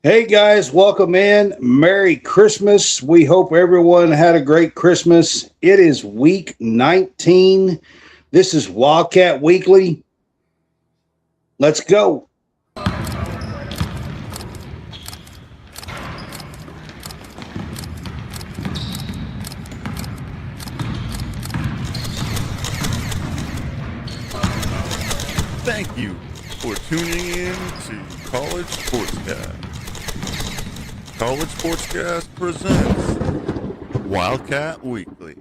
Hey guys, welcome in. Merry Christmas. We hope everyone had a great Christmas. It is week 19. This is Wildcat Weekly. Let's go. Thank you for tuning in to College SportsCast. College SportsCast presents Wildcat Weekly.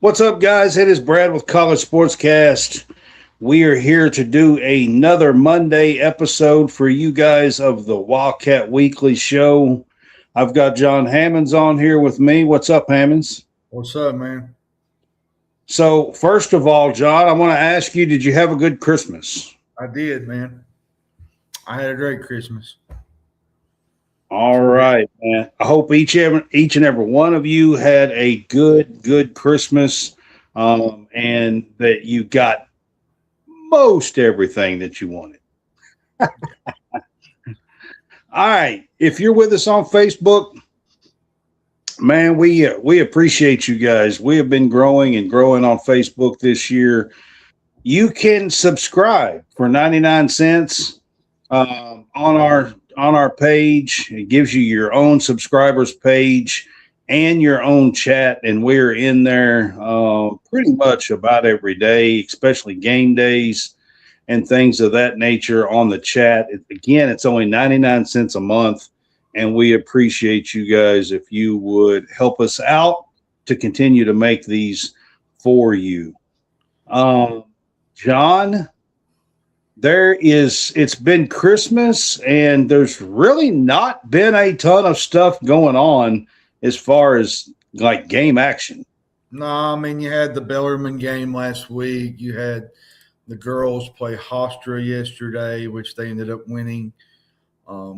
What's up, guys? It is Brad with College SportsCast. We are here to do another Monday episode for you guys of the Wildcat Weekly show. I've got John Hammonds on here with me. What's up, Hammonds? What's up, man? So, first of all, John, I want to ask you, did you have a good Christmas? I did, man. I had a great Christmas. All right, man. I hope each and every one of you had a good Christmas, and that you got most everything that you wanted. All right. If you're with us on Facebook, man, we appreciate you guys. We have been growing on Facebook this year. You can subscribe for 99 cents on our page. It gives you your own subscribers page and your own chat, and we're in there pretty much about every day, especially game days and things of that nature on the chat. Again, it's only 99 cents a month, and we appreciate you guys if you would help us out to continue to make these for you. John, it's been Christmas, and there's really not been a ton of stuff going on as far as like game action. No, I mean, you had the Bellarmine game last week. You had the girls play Hofstra yesterday, which they ended up winning.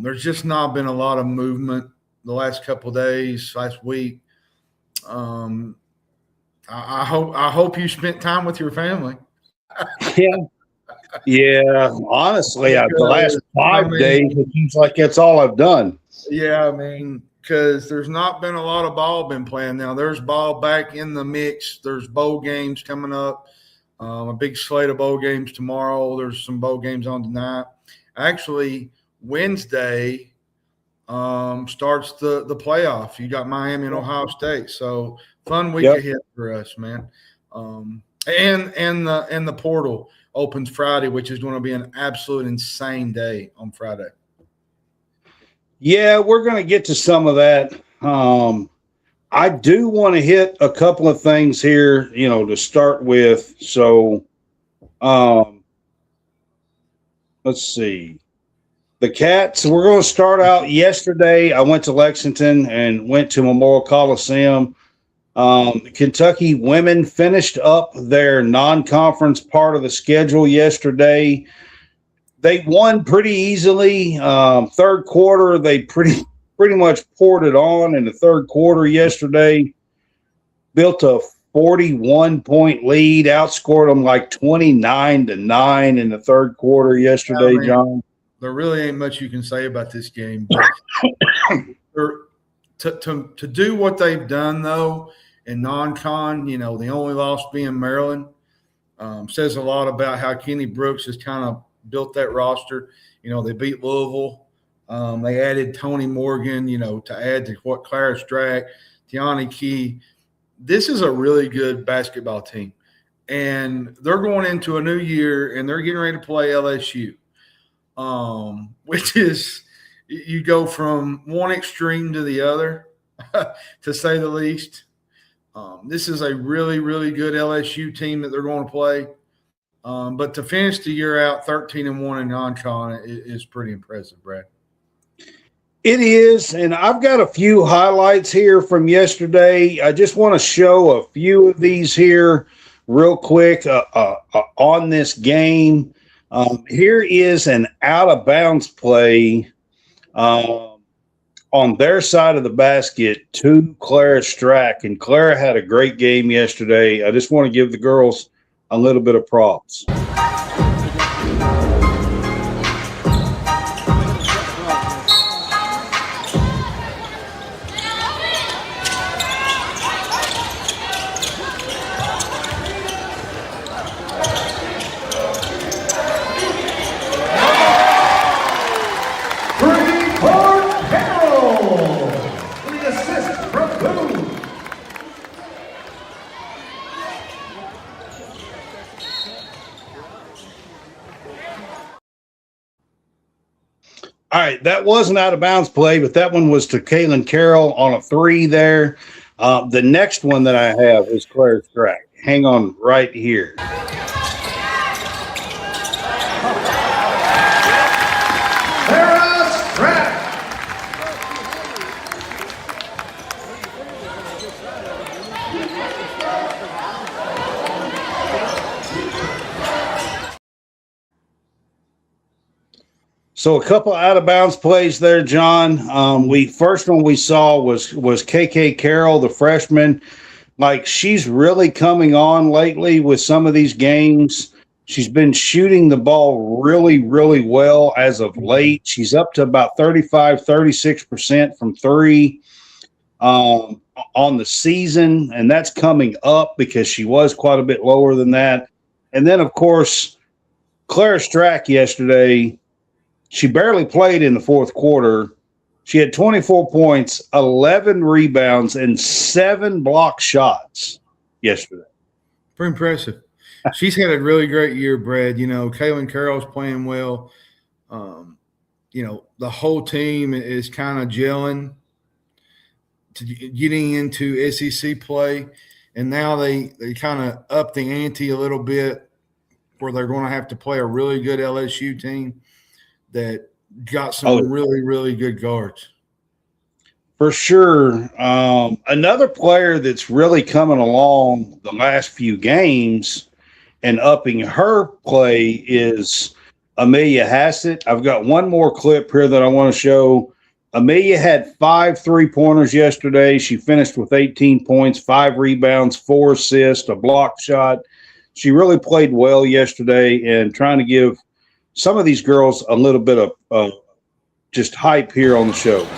There's just not been a lot of movement the last couple of days, last week. I hope you spent time with your family. Yeah. Honestly, the last 5 days, it seems like that's all I've done. Yeah, I mean, because there's not been a lot of ball been playing now. There's ball back in the mix. There's bowl games coming up. A big slate of bowl games tomorrow. There's some bowl games on tonight. Actually, Wednesday starts the playoff. You got Miami and Ohio State. So fun week ahead for us, man. And the portal opens Friday, which is going to be an absolute insane day on Friday. Yeah, we're going to get to some of that. I do want to hit a couple of things here, to start with. So, let's see. The Cats, we're going to start out yesterday. I went to Lexington and went to Memorial Coliseum. Kentucky women finished up their non-conference part of the schedule yesterday. They won pretty easily. Third quarter, they pretty much poured it on in the third quarter yesterday. Built a 41-point lead, outscored them like 29-9 in the third quarter yesterday, John. There really ain't much you can say about this game. To do what they've done, though, in non-con, the only loss being Maryland, says a lot about how Kenny Brooks has kind of built that roster. They beat Louisville. They added Tony Morgan, to add to what Clara Strack, Tiani Key. This is a really good basketball team. And they're going into a new year, and they're getting ready to play LSU, which is you go from one extreme to the other, to say the least. This is a really, really good LSU team that they're going to play. But to finish the year out 13-1 in non-con is pretty impressive, Brad. It is, and I've got a few highlights here from yesterday. I just want to show a few of these here real quick on this game. Here is an out-of-bounds play on their side of the basket to Clara Strack, and Clara had a great game yesterday. I just want to give the girls a little bit of props. All right, that wasn't out of bounds play, but that one was to Kaylin Carroll on a 3 there. The next one that I have is Claire Strack. Hang on right here. So a couple out of bounds plays there, John. First one we saw was KK Carroll, the freshman. Like, she's really coming on lately with some of these games. She's been shooting the ball really, really well as of late. She's up to about 36% from 3 on the season, and that's coming up because she was quite a bit lower than that. And then, of course, Claire Strack yesterday, she barely played in the fourth quarter. She had 24 points, 11 rebounds, and 7 block shots yesterday. Pretty impressive. She's had a really great year, Brad. You know, Kaylin Carroll's playing well. You know, the whole team is kind of gelling to getting into SEC play. And now they kind of up the ante a little bit where they're going to have to play a really good LSU team that got some really, really good guards. For sure. Another player that's really coming along the last few games and upping her play is Amelia Hassett. I've got one more clip here that I want to show. Amelia had 5 3-pointers yesterday. She finished with 18 points, 5 rebounds, 4 assists, a block shot. She really played well yesterday, and trying to give some of these girls a little bit of just hype here on the show.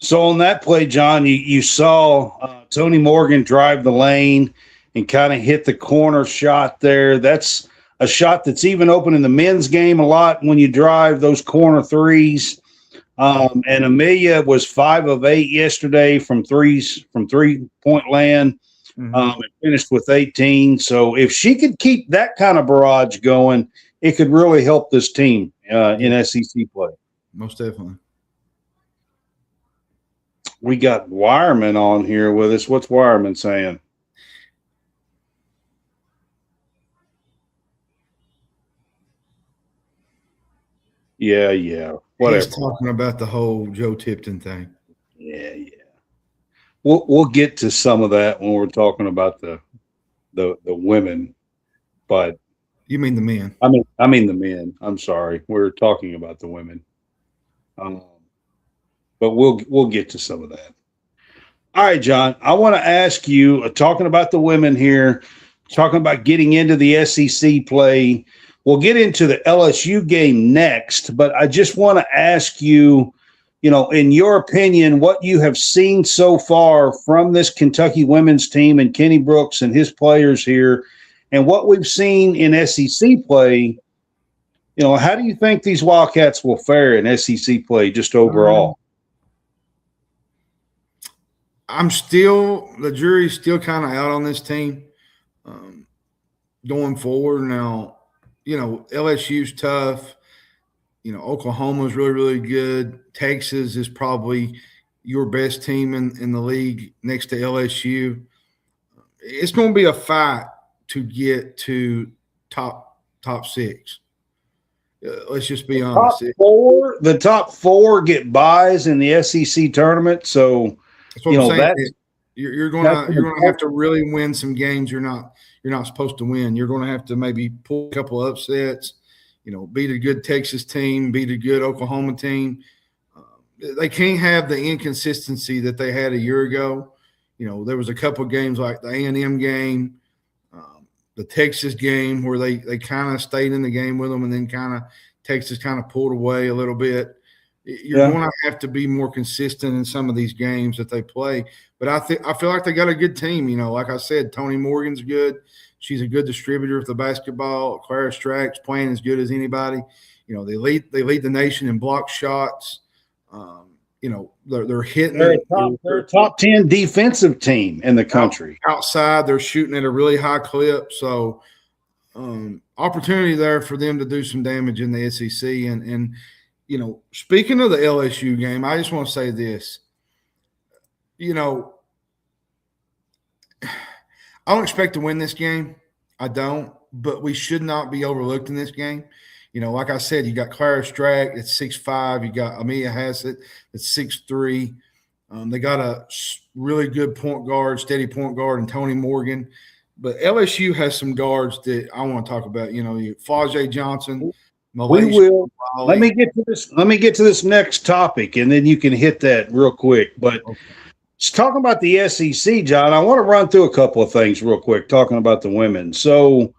So on that play, John, you saw Tony Morgan drive the lane and kind of hit the corner shot there. That's a shot that's even open in the men's game a lot when you drive those corner threes. And Amelia was 5 of 8 yesterday from 3-point land. And finished with 18. So if she could keep that kind of barrage going, it could really help this team in SEC play. Most definitely. We got Wireman on here with us. What's Wireman saying? Yeah. Whatever. He's talking about the whole Joe Tipton thing. Yeah. We'll get to some of that when we're talking about the women, but you mean the men? I mean the men. I'm sorry, we're talking about the women. But we'll get to some of that. All right, John. I want to ask you, talking about the women here, talking about getting into the SEC play. We'll get into the LSU game next, but I just want to ask you, in your opinion, what you have seen so far from this Kentucky women's team and Kenny Brooks and his players here, and what we've seen in SEC play. How do you think these Wildcats will fare in SEC play just overall? The jury's still kind of out on this team going forward. Now, LSU's tough. Oklahoma's really, really good. Texas is probably your best team in the league next to LSU. It's going to be a fight to get to top 6. Let's just be honest. The top 4 get buys in the SEC tournament. So that's what I'm saying. You're going to have to really win some games you're not supposed to win. You're going to have to maybe pull a couple of upsets. beat a good Texas team, beat a good Oklahoma team. They can't have the inconsistency that they had a year ago. There was a couple of games like the A&M game, the Texas game, where they kind of stayed in the game with them, and then Texas kind of pulled away a little bit. You're going to have to be more consistent in some of these games that they play. But I feel like they got a good team. Like I said, Toni Morgan's good. She's a good distributor of the basketball. Clara Strack's playing as good as anybody. They lead the nation in block shots. They're hitting. They're a top 10 defensive team in the country. Outside, they're shooting at a really high clip. So, opportunity there for them to do some damage in the SEC. And speaking of the LSU game, I just want to say this. I don't expect to win this game. I don't. But we should not be overlooked in this game. Like I said, you got Clara Strack at 6'5". You got Amelia Hassett at 6'3". They got a really good steady point guard, and Toni Morgan. But LSU has some guards that I want to talk about. Flau'jae Johnson. We will. Let me get to this next topic, and then you can hit that real quick. But talking about the SEC, John, I want to run through a couple of things real quick, talking about the women. So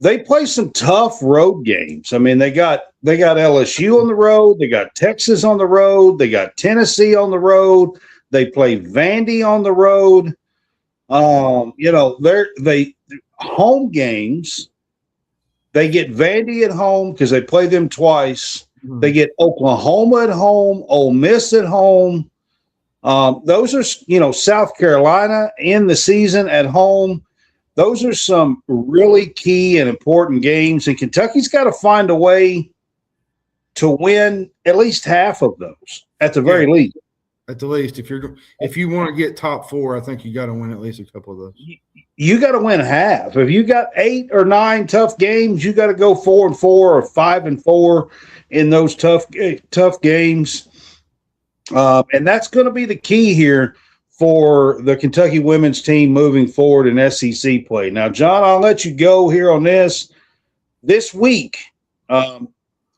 they play some tough road games. I mean, they got LSU on the road. They got Texas on the road. They got Tennessee on the road. They play Vandy on the road. They home games. They get Vandy at home because they play them twice. Mm-hmm. They get Oklahoma at home, Ole Miss at home. Those are, South Carolina in the season at home. Those are some really key and important games, and Kentucky's got to find a way to win at least half of those, at the very least. At the least, if you want to get top four, I think you got to win at least a couple of those. You got to win half. If you got 8 or 9 tough games, you got to go 4-4 or 5-4 in those tough games, and that's going to be the key here for the Kentucky women's team moving forward in SEC play. Now, John, I'll let you go here on this. This week,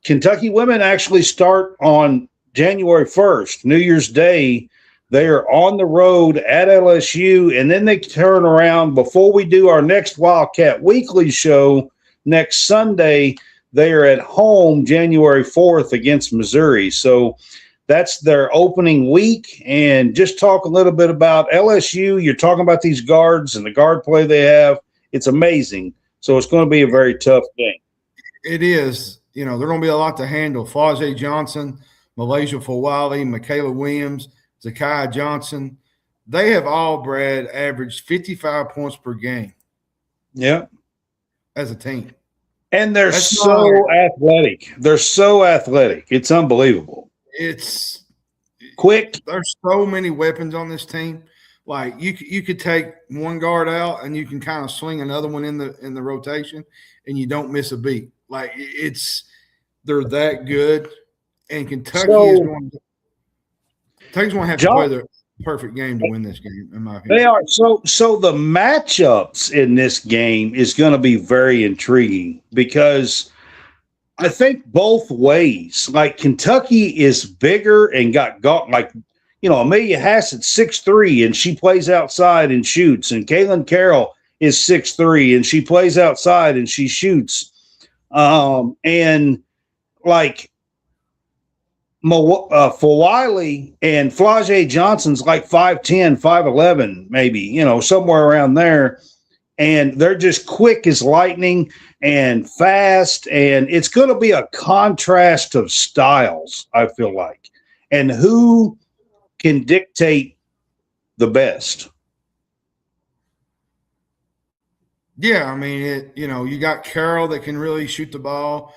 Kentucky women actually start on January 1st, New Year's Day. They are on the road at LSU, and then they turn around before we do our next Wildcat Weekly show next Sunday. They are at home January 4th against Missouri. So that's their opening week. And just talk a little bit about LSU. You're talking about these guards and the guard play they have. It's amazing. So it's going to be a very tough game. It is. There are going to be a lot to handle. Flau'jae Johnson, Malaysia Fawali, Michaela Williams, Zakiya Johnson. They have all, Brad, averaged 55 points per game. Yeah. As a team. And they're so athletic. They're so athletic. It's unbelievable. It's quick. There's so many weapons on this team. Like you could take one guard out and you can kind of swing another one in the rotation, and you don't miss a beat. Like they're that good. And Kentucky is going to have to play their perfect game to win this game, in my opinion. They are. So the matchups in this game is going to be very intriguing, because I think both ways. Like, Kentucky is bigger and got like, Amelia Hassett's 6'3", and she plays outside and shoots. And Kaylin Carroll is 6'3", and she plays outside and she shoots. And like Fawali and Flau'jae Johnson's like 5'10", 5'11", maybe, somewhere around there. And they're just quick as lightning and fast. And it's going to be a contrast of styles, I feel like, and who can dictate the best. Yeah, I mean, you got Carroll that can really shoot the ball.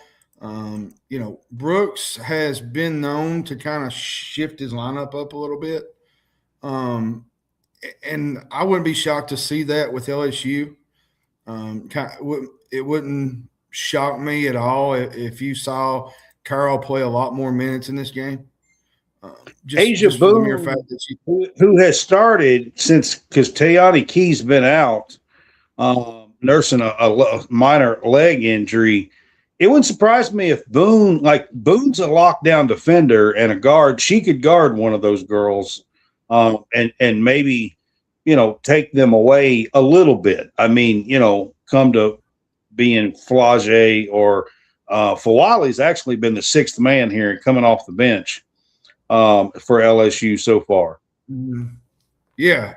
Brooks has been known to kind of shift his lineup up a little bit. And I wouldn't be shocked to see that with LSU. It wouldn't shock me at all if you saw Carroll play a lot more minutes in this game. Asia Boone, who has started because Tayani Key's been out, nursing a minor leg injury. it wouldn't surprise me if Boone's a lockdown defender and a guard. She could guard one of those girls, and maybe, take them away a little bit. I mean, come to being Flage or Fawali's actually been the sixth man here and coming off the bench for LSU so far. Yeah.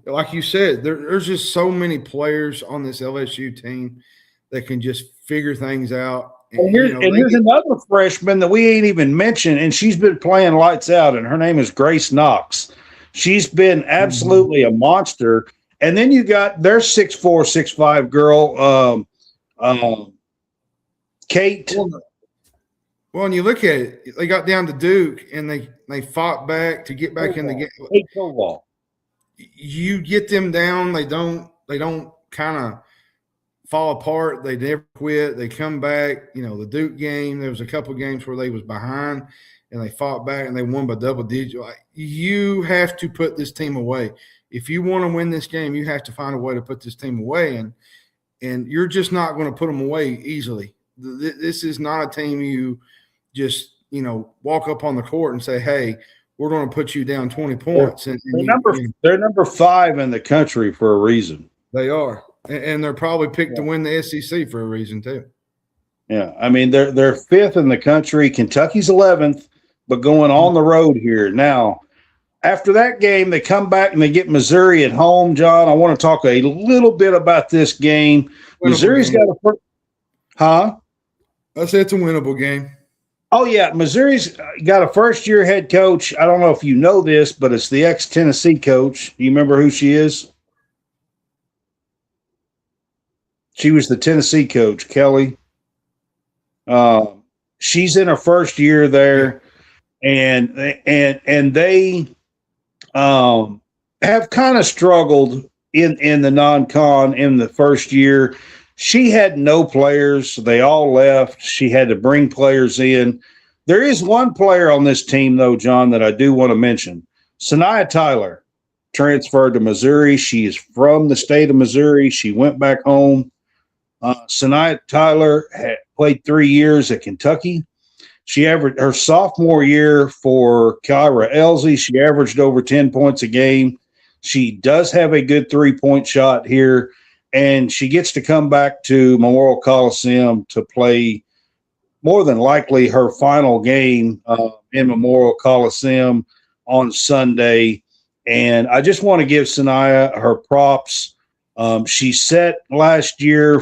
Like you said, there's just so many players on this LSU team that can just figure things out. And here's another freshman that we ain't even mentioned, and she's been playing lights out, and her name is Grace Knox. She's been absolutely a monster. And then you got their 6'4", 6'5" girl, Kate. Well, and you look at it, they got down to Duke, and they fought back to get back in the game. Kate Koval. You get them down, they don't kind of fall apart. They never quit. They come back. The Duke game, there was a couple games where they was behind and they fought back and they won by double digits. You have to put this team away. If you want to win this game, you have to find a way to put this team away, and you're just not going to put them away easily. This is not a team you just walk up on the court and say, hey, we're going to put you down 20 points. They're number 5 in the country for a reason. They are. And they're probably picked to win the SEC for a reason too. Yeah, I mean they're 5th in the country. Kentucky's 11th, but going on the road here now. After that game, they come back and they get Missouri at home. John, I want to talk a little bit about this game. Missouri's got a I say it's a winnable game. Oh yeah, Missouri's got a first-year head coach. I don't know if you know this, but it's the ex-Tennessee coach. Do you remember who she is? She was the Tennessee coach, Kelly. She's in her first year there, and they have kind of struggled in the non-con in the first year. She had no players. They all left. She had to bring players in. There is one player on this team, though, John, that I do want to mention. Sanaya Tyler transferred to Missouri. She is from the state of Missouri. She went back home. Sanaya Tyler had played 3 years at Kentucky. She averaged her sophomore year for Kyra Elsie. She averaged over 10 points a game. She does have a good 3-point shot here, and she gets to come back to Memorial Coliseum to play more than likely her final game in Memorial Coliseum on Sunday. And I just want to give Sanaya her props. She set last year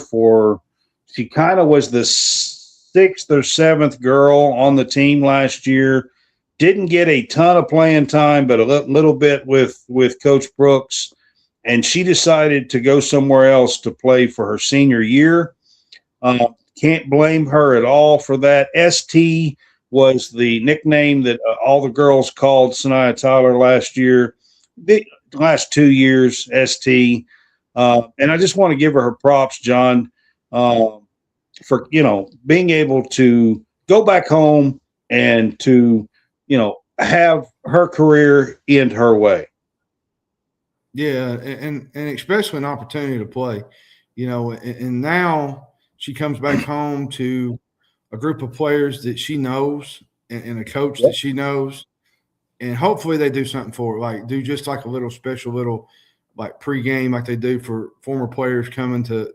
she kind of was the 6th or 7th girl on the team last year. Didn't get a ton of playing time, but a little bit with Coach Brooks. And she decided to go somewhere else to play for her senior year. Can't blame her at all for that. ST was the nickname that all the girls called Sanaya Tyler last year. The last 2 years, ST. And I just want to give her props, John, for, being able to go back home and to, have her career end her way. Yeah, and especially an opportunity to play, and now she comes back home to a group of players that she knows and a coach that she knows, and hopefully they do something for her, do just like a little special little pregame like they do for former players coming to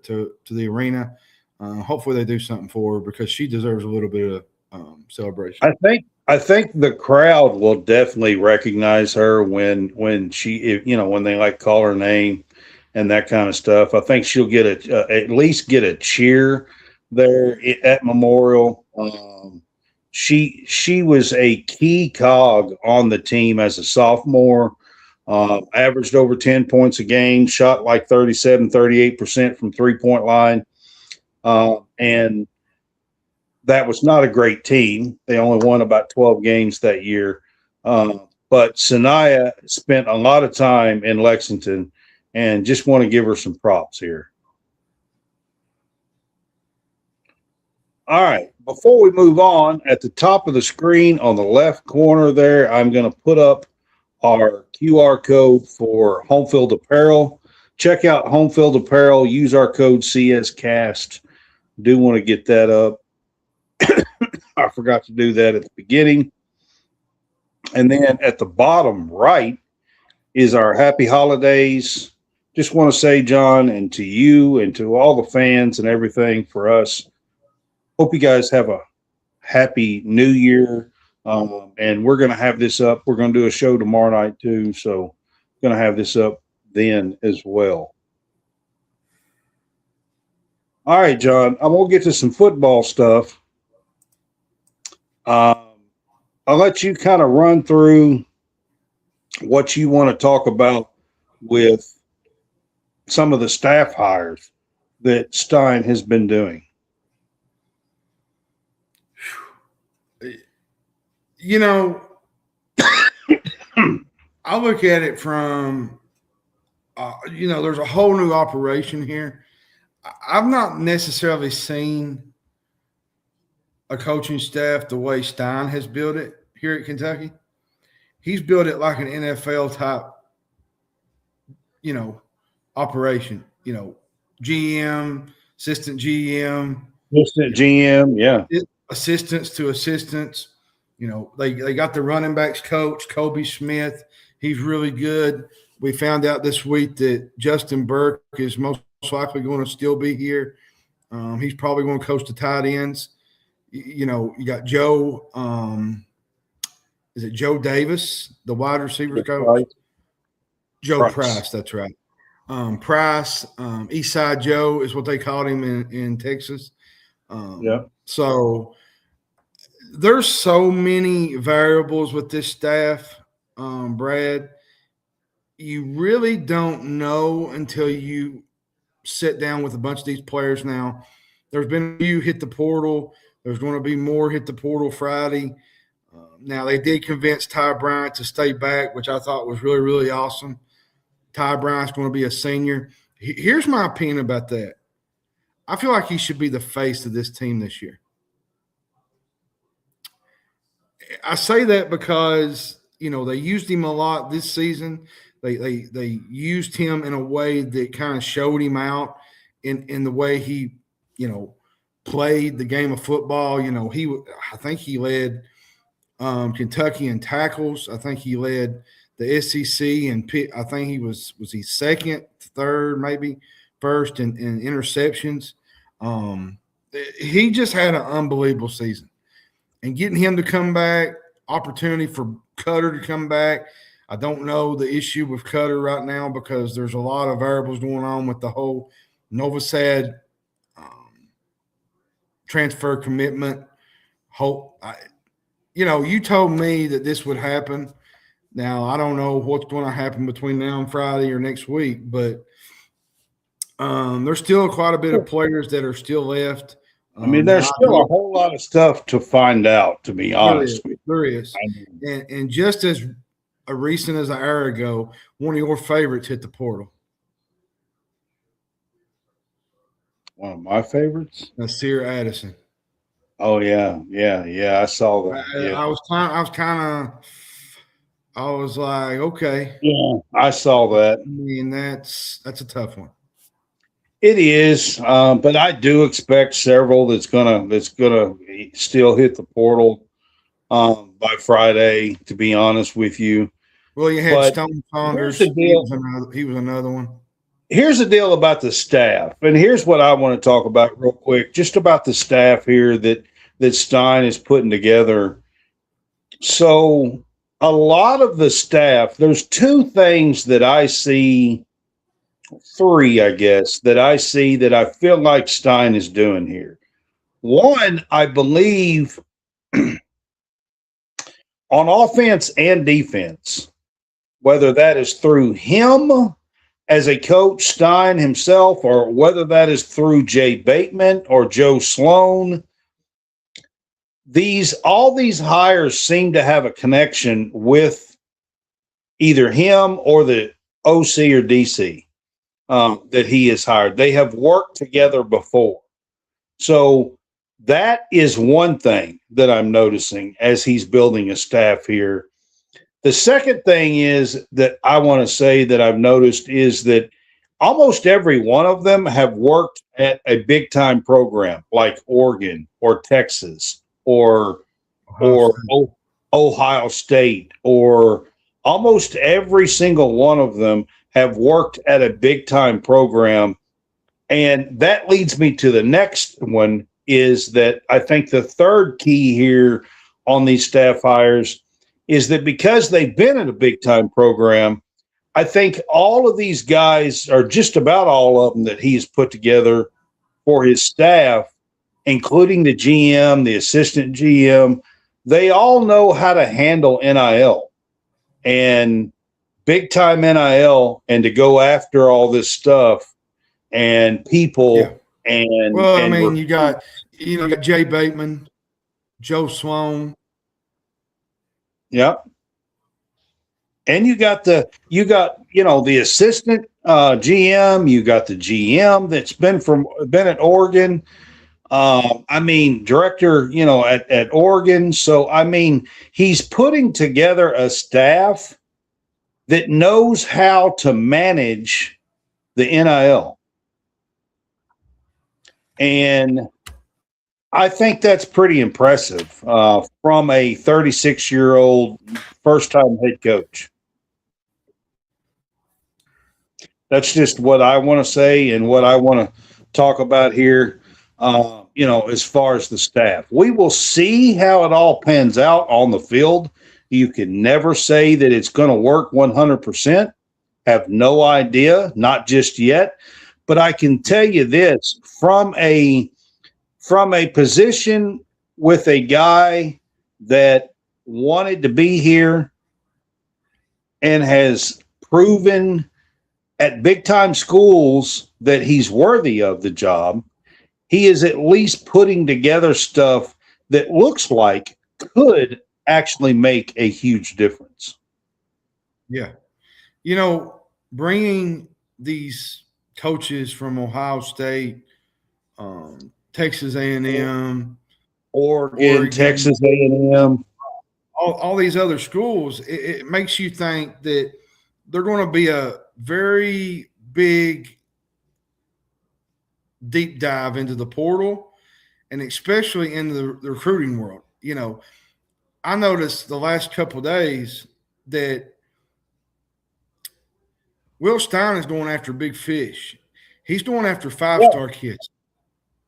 the arena. Hopefully they do something for her because she deserves a little bit of celebration. I think the crowd will definitely recognize her when they call her name and that kind of stuff. I think she'll get at least get a cheer there at Memorial. She was a key cog on the team as a sophomore. Averaged over 10 points a game, shot 38% from 3-point line. And that was not a great team. They only won about 12 games that year. But Sanaya spent a lot of time in Lexington, and just want to give her some props here. All right. Before we move on, at the top of the screen on the left corner there, I'm going to put up our QR code for Home Field Apparel. Check out Home Field Apparel. Use our code CSCast. Do want to get that up. I forgot to do that at the beginning. And then at the bottom right is our happy holidays. Just want to say, John, and to you and to all the fans and everything for us, hope you guys have a happy new year. And we're going to have this up. We're going to do a show tomorrow night too. So going to have this up then as well. All right, John, I'm going to get to some football stuff. I'll let you kind of run through what you want to talk about with some of the staff hires that Stein has been doing. You know, I look at it from, there's a whole new operation here. I've not necessarily seen a coaching staff the way Stein has built it here at Kentucky. He's built it like an NFL type, operation, GM, assistant GM. Assistant GM, yeah. Assistants to assistants. They got the running backs coach, Kobe Smith. He's really good. We found out this week that Justin Burke is most likely going to still be here. He's probably going to coach the tight ends. You got Joe. Is it Joe Davis, the wide receivers coach? Right. Joe Price, that's right. Price, Eastside Joe is what they called him in Texas. So there's so many variables with this staff, Brad. You really don't know until you sit down with a bunch of these players now. There's been a few hit the portal. There's going to be more hit the portal Friday. Now, they did convince Ty Bryant to stay back, which I thought was really, really awesome. Ty Bryant's going to be a senior. Here's my opinion about that. I feel like he should be the face of this team this year. I say that because, they used him a lot this season. They used him in a way that kind of showed him out in the way he, played the game of football. I think he led Kentucky in tackles. I think he led the SEC and I think he was he second, third, maybe first in interceptions. He just had an unbelievable season. And getting him to come back, opportunity for Cutter to come back. I don't know the issue with Cutter right now because there's a lot of variables going on with the whole Novosad transfer commitment. You told me that this would happen. Now, I don't know what's going to happen between now and Friday or next week, but there's still quite a bit of players that are still left. There's still a whole lot of stuff to find out, to be honest with you. There is. And just as recent as an hour ago, one of your favorites hit the portal. One of my favorites? Nasir Addison. Oh, yeah. I saw that. I was like, okay. Yeah, I saw that. That's a tough one. It is, but I do expect several that's gonna still hit the portal by Friday. To be honest with you, well, you had Stone Saunders. He was another one. Here's the deal about the staff, and here's what I want to talk about real quick, just about the staff here that Stein is putting together. So, a lot of the staff, there's two things that I see. Three, I guess, that I see that I feel like Stein is doing here. One, I believe on offense and defense, whether that is through him as a coach, Stein himself, or whether that is through Jay Bateman or Joe Sloan, all these hires seem to have a connection with either him or the OC or DC. That he has hired. They have worked together before. So that is one thing that I'm noticing as he's building a staff here. The second thing is that I want to say that I've noticed is that almost every one of them have worked at a big time program like Oregon or Texas or Ohio State, or almost every single one of them have worked at a big time program. And that leads me to the next one, is that I think the third key here on these staff hires is that because they've been in a big time program, I think all of these guys, or just about all of them that he's put together for his staff, including the GM, the assistant GM, they all know how to handle NIL and big time NIL, and to go after all this stuff and people. Yeah. And you got Jay Bateman, Joe Sloan. Yep. And you got the assistant GM, you got the GM that's been at Oregon. Director, at Oregon. So, he's putting together a staff that knows how to manage the NIL. And I think that's pretty impressive from a 36-year-old first-time head coach. That's just what I want to say and what I want to talk about here. As far as the staff, we will see how it all pans out on the field. You can never say that it's going to work 100%. Have no idea, not just yet. But I can tell you this, from a position with a guy that wanted to be here and has proven at big time schools that he's worthy of the job, he is at least putting together stuff that looks like could actually make a huge difference. Yeah. Bringing these coaches from Ohio State, Texas A&M, Oregon, Texas A&M, all these other schools, it makes you think that they're going to be a very big deep dive into the portal, and especially in the recruiting world. I noticed the last couple of days that Will Stein is going after big fish. He's going after 5-star kids.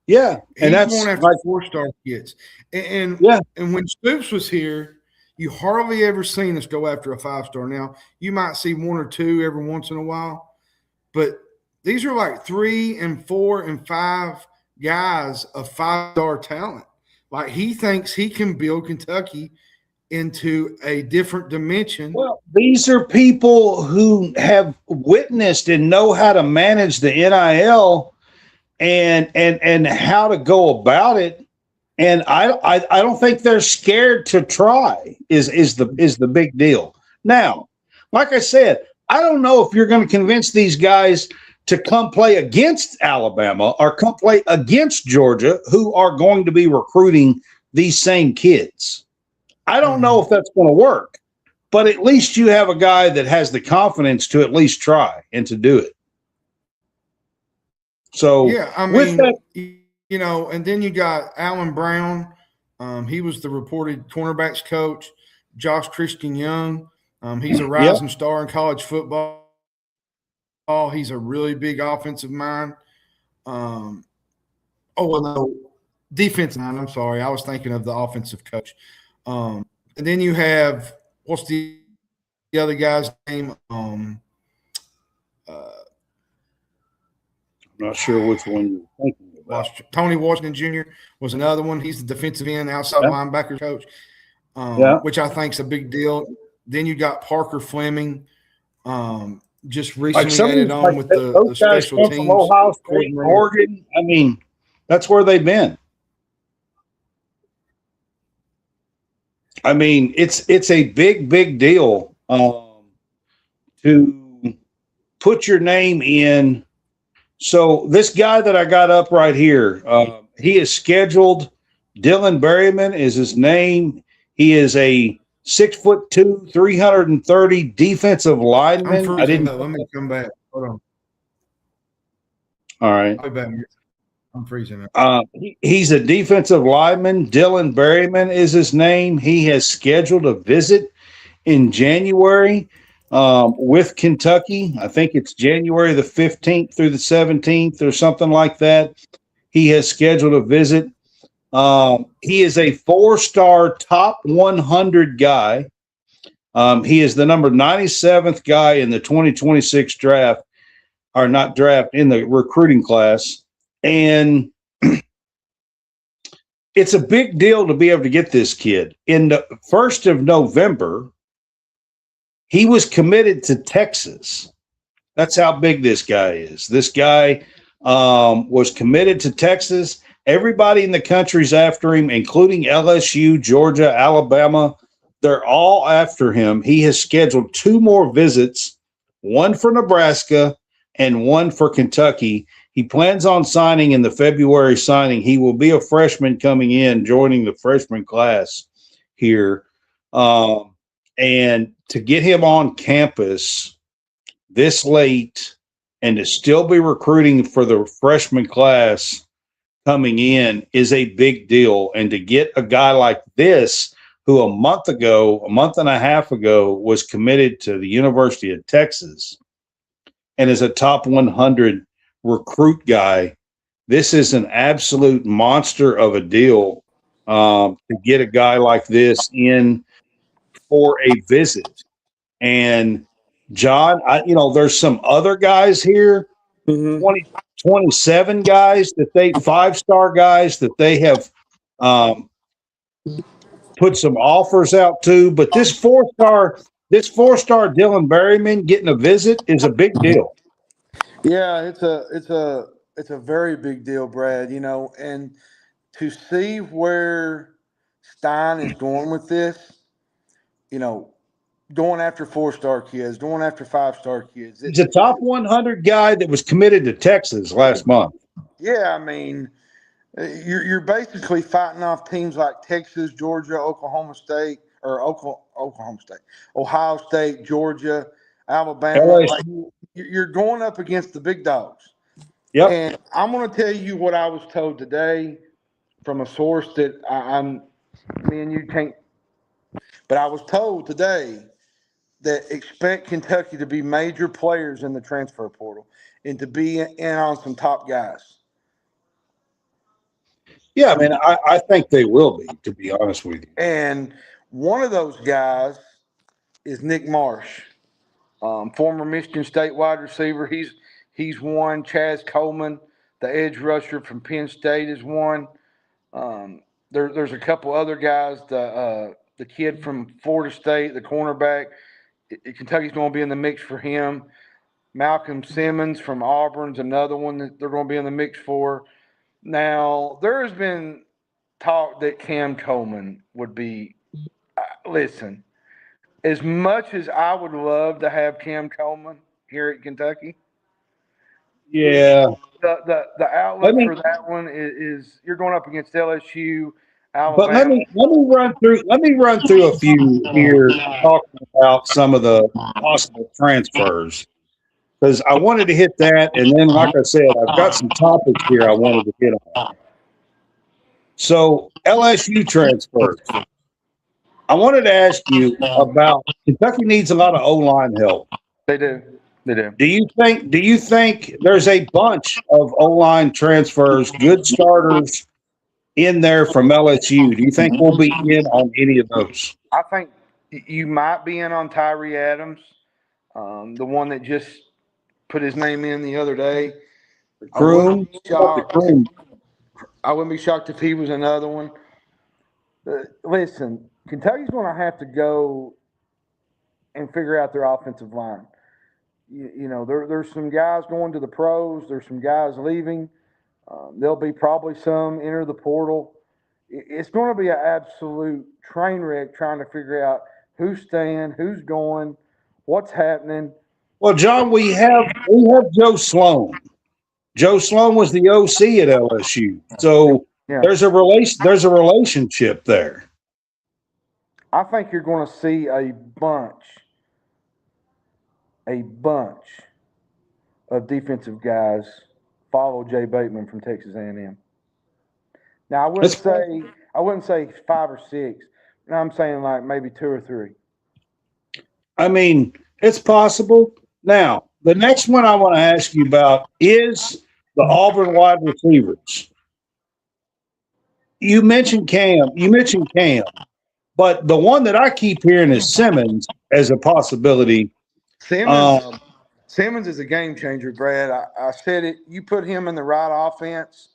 Yeah, and he's going after 4-star kids. And when Stoops was here, you hardly ever seen us go after a 5-star. Now, you might see one or two every once in a while, but these are like 3 and 4 and 5 guys of 5-star talent. Like, he thinks he can build Kentucky into a different dimension. Well, these are people who have witnessed and know how to manage the NIL and how to go about it. And I don't think they're scared to try is the big deal. Now, like I said, I don't know if you're going to convince these guys to come play against Alabama or come play against Georgia, who are going to be recruiting these same kids. I don't know if that's going to work, but at least you have a guy that has the confidence to at least try and to do it. So, and then you got Alan Brown. He was the reported cornerbacks coach. Josh Christian Young. He's a rising star in college football. He's a really big offensive mind. Defensive mind. I'm sorry. I was thinking of the offensive coach. And then you have, what's the other guy's name? I'm not sure which one you're thinking about. Tony Washington Jr. was another one. He's the defensive end, outside linebacker coach, which I think is a big deal. Then you got Parker Fleming, just recently added on with the special teams. Ohio State, Oregon. That's where they've been. It's a big deal to put your name in. So this guy that I got up right here, he is scheduled. Dylan Berryman is his name. He is a 6'2", 330 defensive lineman. Let me come back. Hold on. All right. I bet I'm freezing. He's a defensive lineman. Dylan Berryman is his name. He has scheduled a visit in January with Kentucky. I think it's January the 15th through the 17th or something like that. He has scheduled a visit. He is a 4-star top 100 guy. He is the number 97th guy in the 2026 draft, or not draft, in the recruiting class. And it's a big deal to be able to get this kid. In the 1st of November, he was committed to Texas. That's how big this guy is. This guy was committed to Texas. Everybody in the country's after him, including LSU, Georgia, Alabama. They're all after him. He has scheduled 2 more visits, one for Nebraska and one for Kentucky. He plans on signing in the February signing. He will be a freshman coming in, joining the freshman class here. And to get him on campus this late and to still be recruiting for the freshman class coming in is a big deal. And to get a guy like this, who a month and a half ago, was committed to the University of Texas and is a top 100 recruit guy, this is an absolute monster of a deal to get a guy like this in for a visit. And John, there's some other guys here, 27 guys that 5-star guys that they have put some offers out to, but this 4-star Dylan Berryman getting a visit is a big deal. Yeah, it's a very big deal, Brad, and to see where Stein is going with this, going after 4-star kids, going after 5-star kids. He's a top 100 guy that was committed to Texas last month. Yeah, I mean, you're basically fighting off teams like Texas, Georgia, Ohio State, Georgia, Alabama. Like, you're going up against the big dogs. Yep. And I'm going to tell you what I was told today from a source that me and you can't. But I was told today that expect Kentucky to be major players in the transfer portal and to be in on some top guys. Yeah, I mean, I think they will be, to be honest with you. And one of those guys is Nick Marsh, former Michigan State wide receiver. He's one. Chaz Coleman, the edge rusher from Penn State, is one. There's a couple other guys. The kid from Florida State, the cornerback, Kentucky's going to be in the mix for him. Malcolm Simmons from Auburn's another one that they're going to be in the mix for. Now, there has been talk that Cam Coleman would be listen, as much as I would love to have Cam Coleman here at Kentucky. Yeah. The outlook for that one is you're going up against LSU, Alabama. But let me run through a few here, talking about some of the possible transfers, because I wanted to hit that, and then, like I said, I've got some topics here I wanted to hit on. So LSU transfers. I wanted to ask you about Kentucky needs a lot of O-line help. They do. Do you think there's a bunch of O-line transfers, good starters in there from LSU? Do you think we'll be in on any of those? I think you might be in on Tyree Adams, the one that just put his name in the other day. I wouldn't be shocked if he was another one. Listen, Kentucky's going to have to go and figure out their offensive line. There's some guys going to the pros. There's some guys leaving. There'll be probably some enter the portal. It's going to be an absolute train wreck trying to figure out who's staying, who's going, what's happening. Well, John, we have Joe Sloan. Joe Sloan was the OC at LSU, so yeah. There's a relationship there. I think you're going to see a bunch of defensive guys follow Jay Bateman from Texas A&M. Now I wouldn't say 5 or 6. I'm saying like maybe 2 or 3. I mean, it's possible. Now, the next one I want to ask you about is the Auburn wide receivers. You mentioned Cam, but the one that I keep hearing is Simmons as a possibility. Simmons is a game changer, Brad. I said it. You put him in the right offense,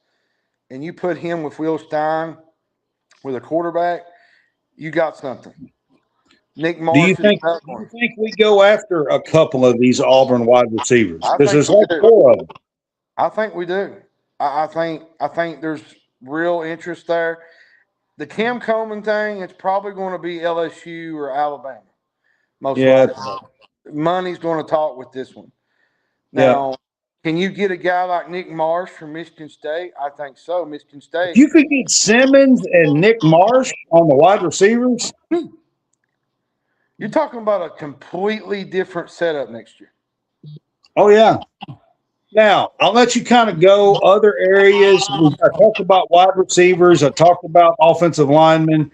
and you put him with Will Stein with a quarterback, you got something. Nick Marsh. Do you think we go after a couple of these Auburn wide receivers? Because there's like 4 of them. I think we do. I think there's real interest there. The Cam Coleman thing, it's probably going to be LSU or Alabama. Most likely. Money's going to talk with this one. Now, can you get a guy like Nick Marsh from Michigan State? I think so. Michigan State. If you could get Simmons and Nick Marsh on the wide receivers. You're talking about a completely different setup next year. Oh, yeah. Now, I'll let you kind of go other areas. I talked about wide receivers. I talked about offensive linemen.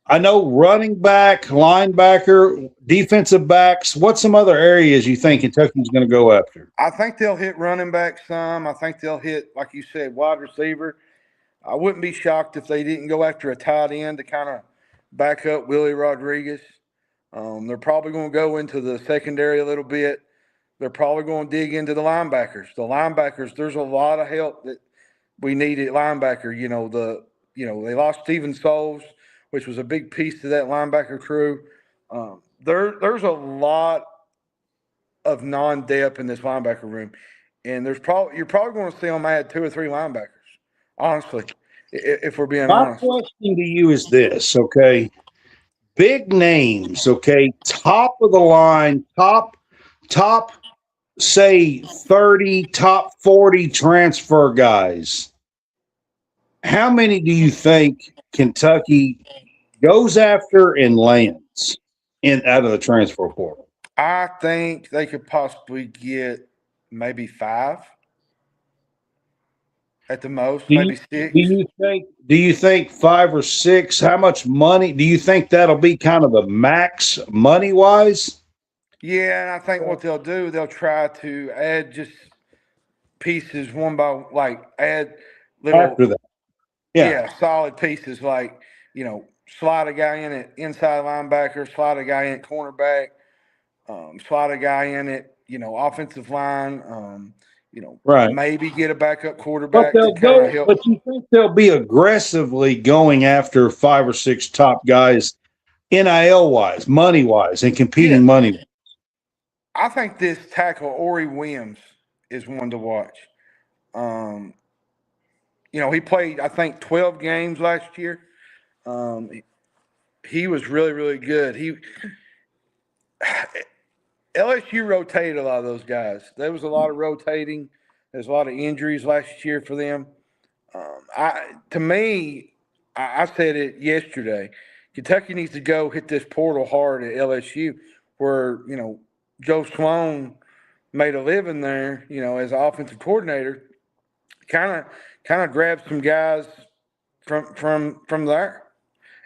I know running back, linebacker, defensive backs. What's some other areas you think Kentucky's going to go after? I think they'll hit running back some. I think they'll hit, like you said, wide receiver. I wouldn't be shocked if they didn't go after a tight end to kind of back up Willie Rodriguez. They're probably going to go into the secondary a little bit. They're probably going to dig into the linebackers. The linebackers, there's a lot of help that we need at linebacker. They lost Steven Souls, which was a big piece to that linebacker crew. There's a lot of non-depth in this linebacker room, and you're probably going to see them add 2 or 3 linebackers. Honestly, if we're being honest. My question to you is this, okay? Big names, okay? Top of the line, top, say 30, top 40 transfer guys. How many do you think Kentucky goes after and lands out of the transfer portal? I think they could possibly get maybe 5 at the most, maybe 6. Do you think 5 or 6? How much money do you think that'll be? Kind of the max money wise? Yeah, and I think what they'll do, they'll try to add just pieces one by add little after that. Yeah, solid pieces slide a guy in at inside linebacker, slide a guy in at cornerback, slide a guy in at offensive line. right. Maybe get a backup quarterback. But you think they'll be aggressively going after 5 or 6 top guys, NIL wise, money wise, and competing money. I think this tackle Ori Williams is one to watch. He played, I think, 12 games last year. He was really, really good. LSU rotated a lot of those guys. There was a lot of rotating. There's a lot of injuries last year for them. I said it yesterday. Kentucky needs to go hit this portal hard at LSU, where Joe Sloan made a living there. As an offensive coordinator, kind of grab some guys from there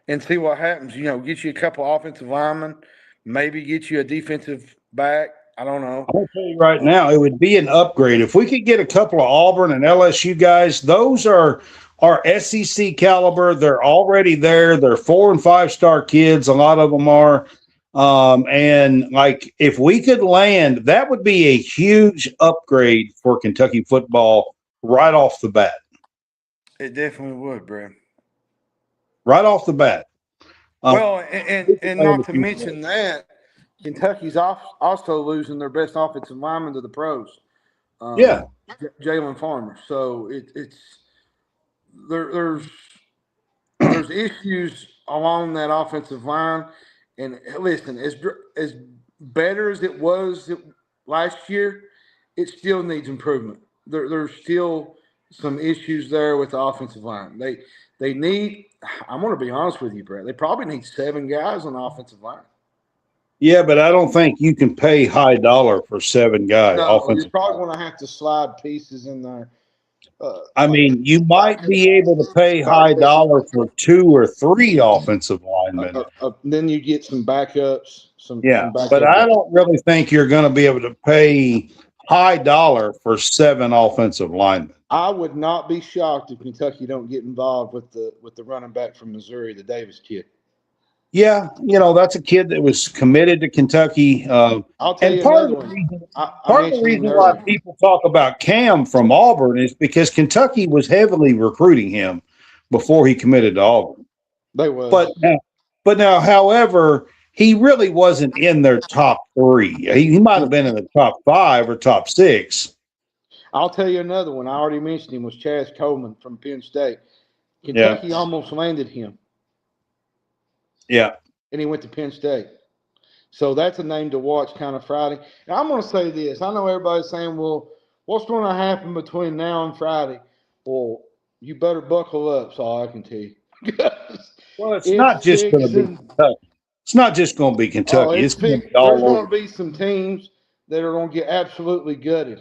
and see what happens. Get you a couple offensive linemen, maybe get you a defensive back. I don't know. I'll tell you right now, it would be an upgrade. If we could get a couple of Auburn and LSU guys, those are SEC caliber. They're already there. They're 4- and 5-star kids. A lot of them are. And if we could land, that would be a huge upgrade for Kentucky football right off the bat. It definitely would, Brad. Right off the bat. And not to mention that, Kentucky's also losing their best offensive lineman to the pros. Jalen Farmer. So there's issues along that offensive line. And listen, as better as it was last year, it still needs improvement. There's still some issues there with the offensive line. They need. I'm going to be honest with you, Brett. They probably need 7 guys on the offensive line. Yeah, but I don't think you can pay high dollar for 7 guys. No, you're probably going to have to slide pieces in there I mean, you might be able to pay high dollar for 2 or 3 offensive linemen. Then you get some backups. Yeah, some but backup I guys. don't really think you're going to be able to pay high dollar for 7 offensive linemen. I would not be shocked if Kentucky don't get involved with the running back from Missouri, the Davis kid. Yeah, that's a kid that was committed to Kentucky. I'll tell And you part of another the one. reason, I part of the mentioned him reason why earlier. people talk about Cam from Auburn is because Kentucky was heavily recruiting him before he committed to Auburn. They was. But now, however, he really wasn't in their top 3. He might have been in the top 5 or top 6. I'll tell you another one. I already mentioned him was Chaz Coleman from Penn State. Yeah. Kentucky almost landed him, Yeah. and he went to Penn State. So that's a name to watch kind of Friday. And I'm going to say this. I know everybody's saying, well, what's going to happen between now and Friday? Well, you better buckle up, so I can tell you. Well, it's not just going to be Kentucky. It's not just going to be Kentucky. It's going to be all there's over. going to be some teams that are going to get absolutely gutted.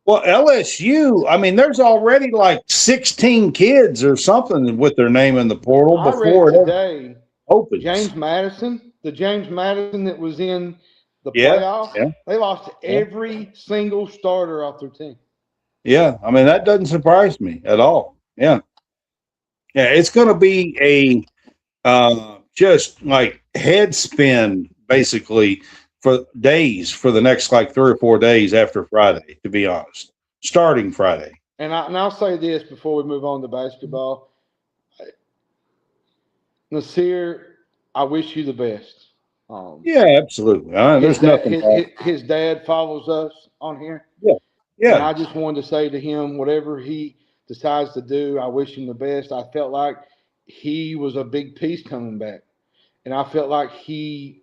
Well, LSU, I mean, there's already like 16 kids or something with their name in the portal before I read today, opens. The James Madison that was in the Yeah, playoffs, yeah. they lost every single starter off their team. Yeah, I mean, that doesn't surprise me at all. Yeah. Yeah, it's going to be a just like head spin basically for days for the next like 3 or 4 days after Friday, to be honest, starting Friday. And I'll say this before we move on to basketball. Nasir, I wish you the best. Yeah, absolutely. There's nothing. His dad follows us on here. Yeah, yeah. And I just wanted to say to him, whatever he decides to do, I wish him the best. I felt like he was a big piece coming back. And I felt like he,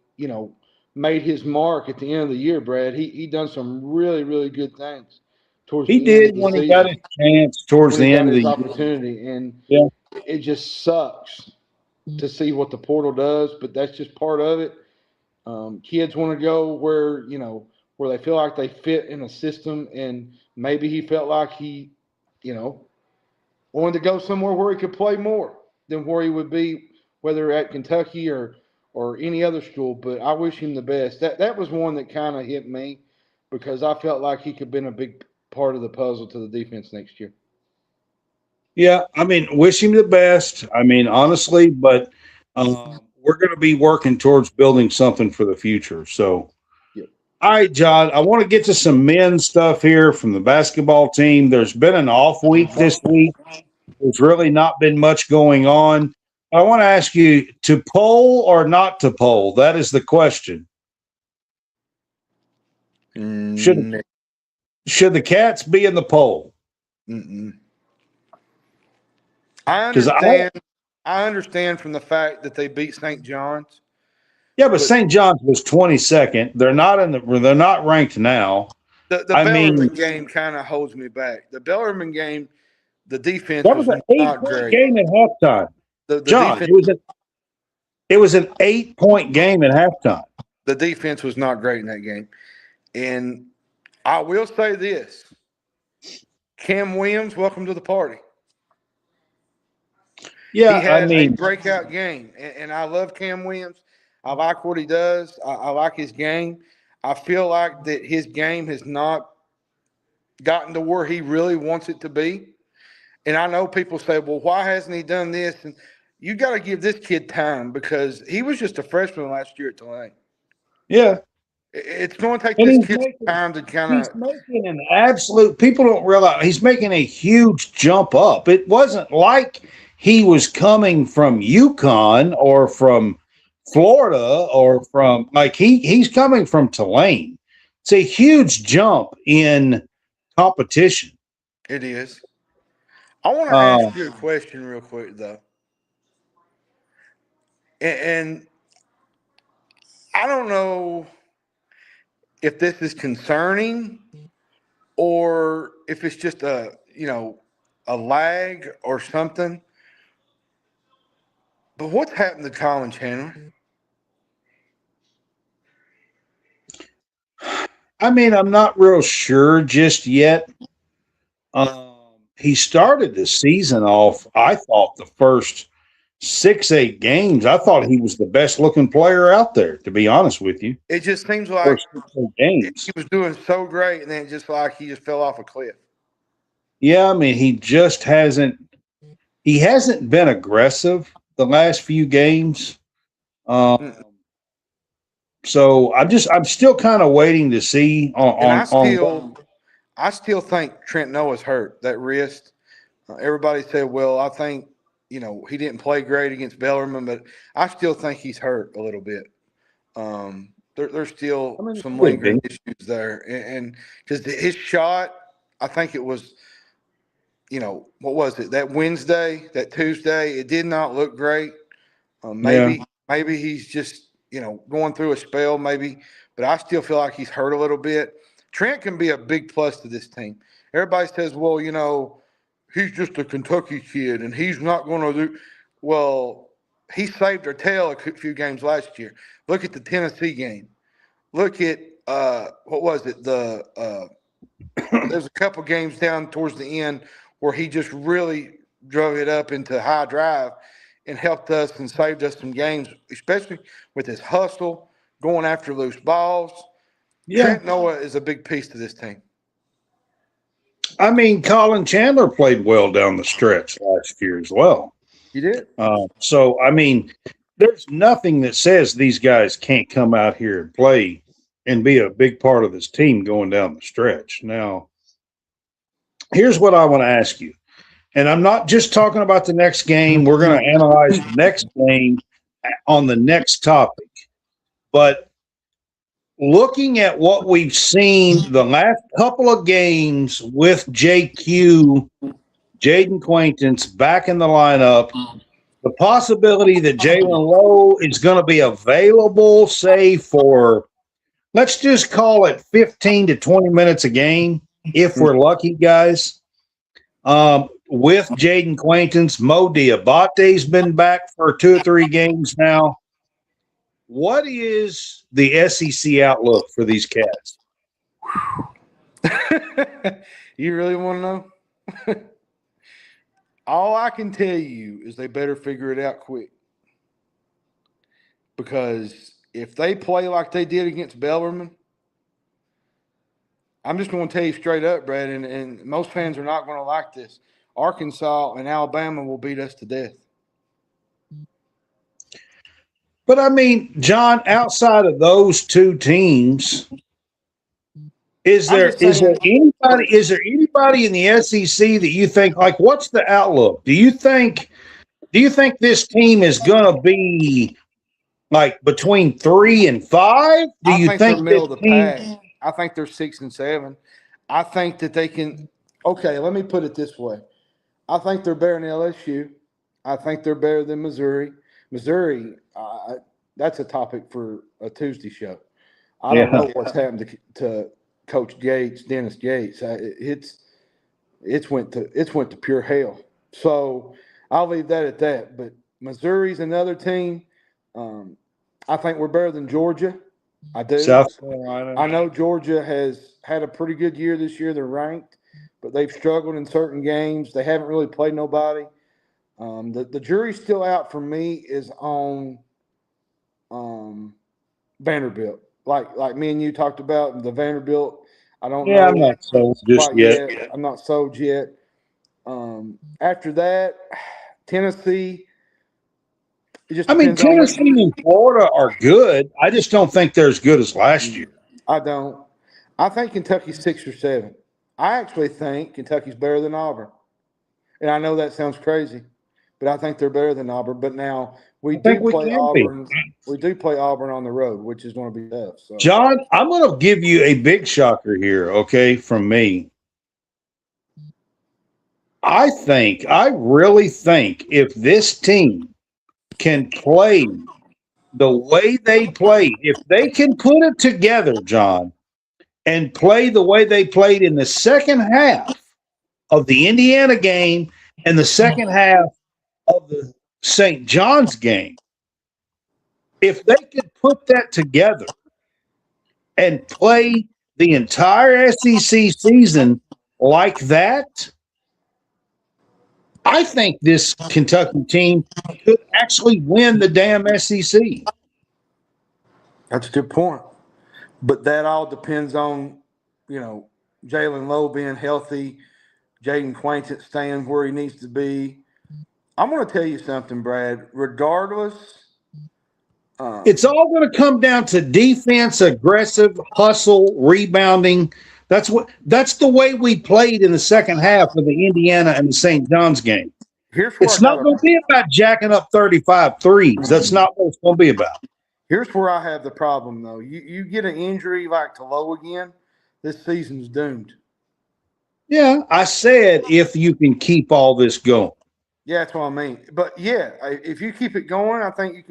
made his mark at the end of the year, Brad. He done some really, really good things towards He the end did of the when season, he got his chance towards the end of the year. opportunity. And Yeah. it just sucks to see what the portal does, but that's just part of it. Kids want to go where they feel like they fit in a system, and maybe he felt like he, wanted to go somewhere where he could play more than where he would be, whether at Kentucky or any other school. But I wish him the best. That was one that kind of hit me because I felt like he could have been a big part of the puzzle to the defense next year. Yeah, I mean, wish him the best. I mean, honestly, but we're going to be working towards building something for the future. So, Yep. All right, John, I want to get to some men's stuff here from the basketball team. There's been an off week this week. There's really not been much going on. I want to ask you to poll or not to poll. That is the question. Should the Cats be in the poll? I understand from the fact that they beat St. John's. Yeah, but St. John's was 22nd. They're not ranked now. The Bellarmine game kind of holds me back. The Bellarmine game, the defense was an 8-point game at halftime. John, it was an 8-point game at halftime. The defense was not great in that game. And I will say this. Cam Williams, welcome to the party. Yeah, he has a breakout game, and I love Cam Williams. I like what he does. I like his game. I feel like that his game has not gotten to where he really wants it to be. And I know people say, well, why hasn't he done this? And you got to give this kid time because he was just a freshman last year at Tulane. Yeah. It's going to take this kid time to kind of. He's making an absolute – people don't realize he's making a huge jump up. It wasn't like he was coming from UConn or from Florida or from – like he's coming from Tulane. It's a huge jump in competition. It is. I want to ask you a question real quick, though. And I don't know if this is concerning or if it's just a lag or something. But what's happened to Colin Chandler? I mean, I'm not real sure just yet. he started the season off, I thought the first 6-8 games, I thought he was the best looking player out there, to be honest with you. It just seems like First 6-8 games. he was doing so great, and then just like he just fell off a cliff. Yeah, I mean, he hasn't been aggressive the last few games. So I'm still kind of waiting to see I still think Trent Noah's hurt, that wrist. Everybody said, well, I think, he didn't play great against Bellarmine, but I still think he's hurt a little bit. There's still some lingering issues there. And because his shot, I think it was, what was it? That Wednesday, that Tuesday, it did not look great. Maybe he's just, going through a spell, maybe, but I still feel like he's hurt a little bit. Trent can be a big plus to this team. Everybody says, well, he's just a Kentucky kid and he's not going to do – well, he saved our tail a few games last year. Look at the Tennessee game. Look at what was it? There's a couple games down towards the end where he just really drove it up into high drive and helped us and saved us some games, especially with his hustle, going after loose balls. Yeah. Trent Noah is a big piece to this team. I mean, Colin Chandler played well down the stretch last year as well. He did. So, I mean, there's nothing that says these guys can't come out here and play and be a big part of this team going down the stretch. Now, here's what I want to ask you. And I'm not just talking about the next game. We're going to analyze the next game on the next topic. But looking at what we've seen the last couple of games with JQ, Jaden Quaintance back in the lineup, the possibility that Jalen Lowe is going to be available, say, for, let's just call it 15 to 20 minutes a game, if we're lucky, guys. With Jaden Quaintance, Mo Diabate's been back for 2 or 3 games now. What is the SEC outlook for these Cats? You really want to know? All I can tell you is they better figure it out quick. Because if they play like they did against Bellarmine, I'm just going to tell you straight up, Brad, and most fans are not going to like this. Arkansas and Alabama will beat us to death. But, I mean, John, outside of those 2 teams, is there anybody in the SEC that you think, like, what's the outlook? Do you think this team is going to be, like, between 3 and 5? Do you think they're middle of the pack? I think they're 6 and 7. I think that they can – okay, let me put it this way. I think they're better than LSU. I think they're better than Missouri. Missouri, that's a topic for a Tuesday show. I don't know what's happened to Coach Gates, Dennis Gates. It's went to pure hell. So I'll leave that at that. But Missouri's another team. I think we're better than Georgia. I do. South Carolina. I know Georgia has had a pretty good year this year. They're ranked, but they've struggled in certain games. They haven't really played nobody. The jury's still out for me is on Vanderbilt. Like me and you talked about the Vanderbilt. I don't know. Yeah, I'm not sold just yet. I'm not sold yet. After that, Tennessee. Tennessee and Florida are good. I just don't think they're as good as last year. I don't. I think Kentucky's 6 or 7. I actually think Kentucky's better than Auburn. And I know that sounds crazy, but I think they're better than Auburn. But now we do play Auburn on the road, which is going to be tough. So. John, I'm going to give you a big shocker here, okay, from me. I really think if this team can play the way they played, if they can put it together, John, and play the way they played in the second half of the Indiana game and the second half of the St. John's game, if they could put that together and play the entire SEC season like that, I think this Kentucky team could actually win the damn SEC. That's a good point. But that all depends on, Jalen Lowe being healthy, Jaden Quaintance staying where he needs to be. I'm going to tell you something, Brad. Regardless, It's all going to come down to defense, aggressive, hustle, rebounding. That's the way we played in the second half of the Indiana and the St. John's game. It's not going to be about jacking up 35 threes. That's not what it's going to be about. Here's where I have the problem, though. You get an injury like to Lowe again, this season's doomed. Yeah, I said if you can keep all this going. Yeah, that's what I mean. But yeah, if you keep it going, I think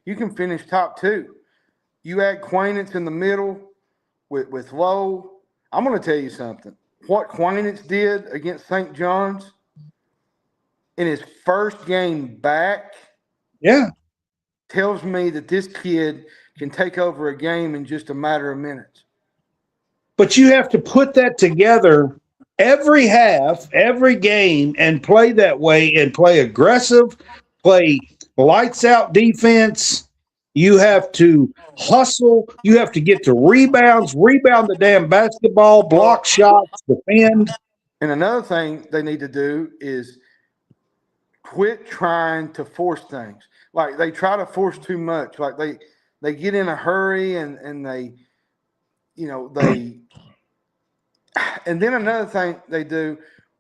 you can finish top 2. You add Quaintance in the middle with Lowe. I'm going to tell you something. What Quaintance did against St. John's in his first game back, tells me that this kid can take over a game in just a matter of minutes. But you have to put that together every half, every game, and play that way and play aggressive, play lights out defense. You have to hustle. You have to get to rebound the damn basketball, block shots, defend. And another thing they need to do is quit trying to force things. Like they try to force too much. Like they get in a hurry and they, and then another thing they do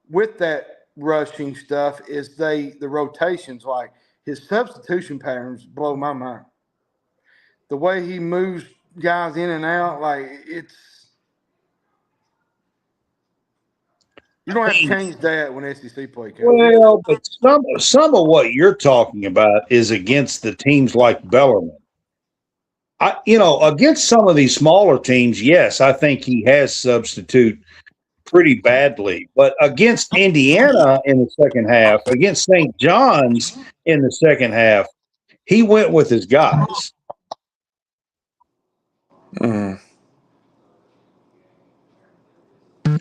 with that rushing stuff is the rotations. Like his substitution patterns blow my mind. The way he moves guys in and out, you don't have to change that when SEC play comes. Well, but some of what you're talking about is against the teams like Bellarmine. Against some of these smaller teams, yes, I think he has substitute pretty badly. But against Indiana in the second half, against St. John's in the second half, he went with his guys. Mm.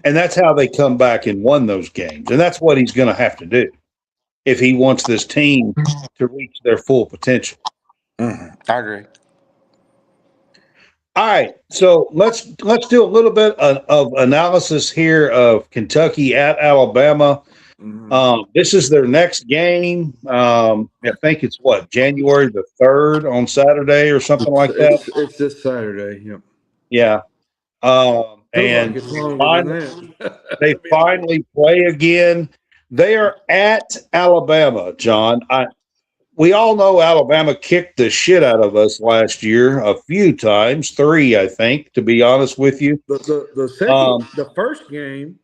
And that's how they come back and won those games. And that's what he's going to have to do if he wants this team to reach their full potential. I agree. All right, so let's do a little bit of analysis here of Kentucky at Alabama. This is their next game. I think it's January the 3rd on Saturday or something like that. It's this Saturday. Yep. Yeah. And they finally play again. They are at Alabama, John. We all know Alabama kicked the shit out of us last year a few times, 3, I think, to be honest with you. The first game,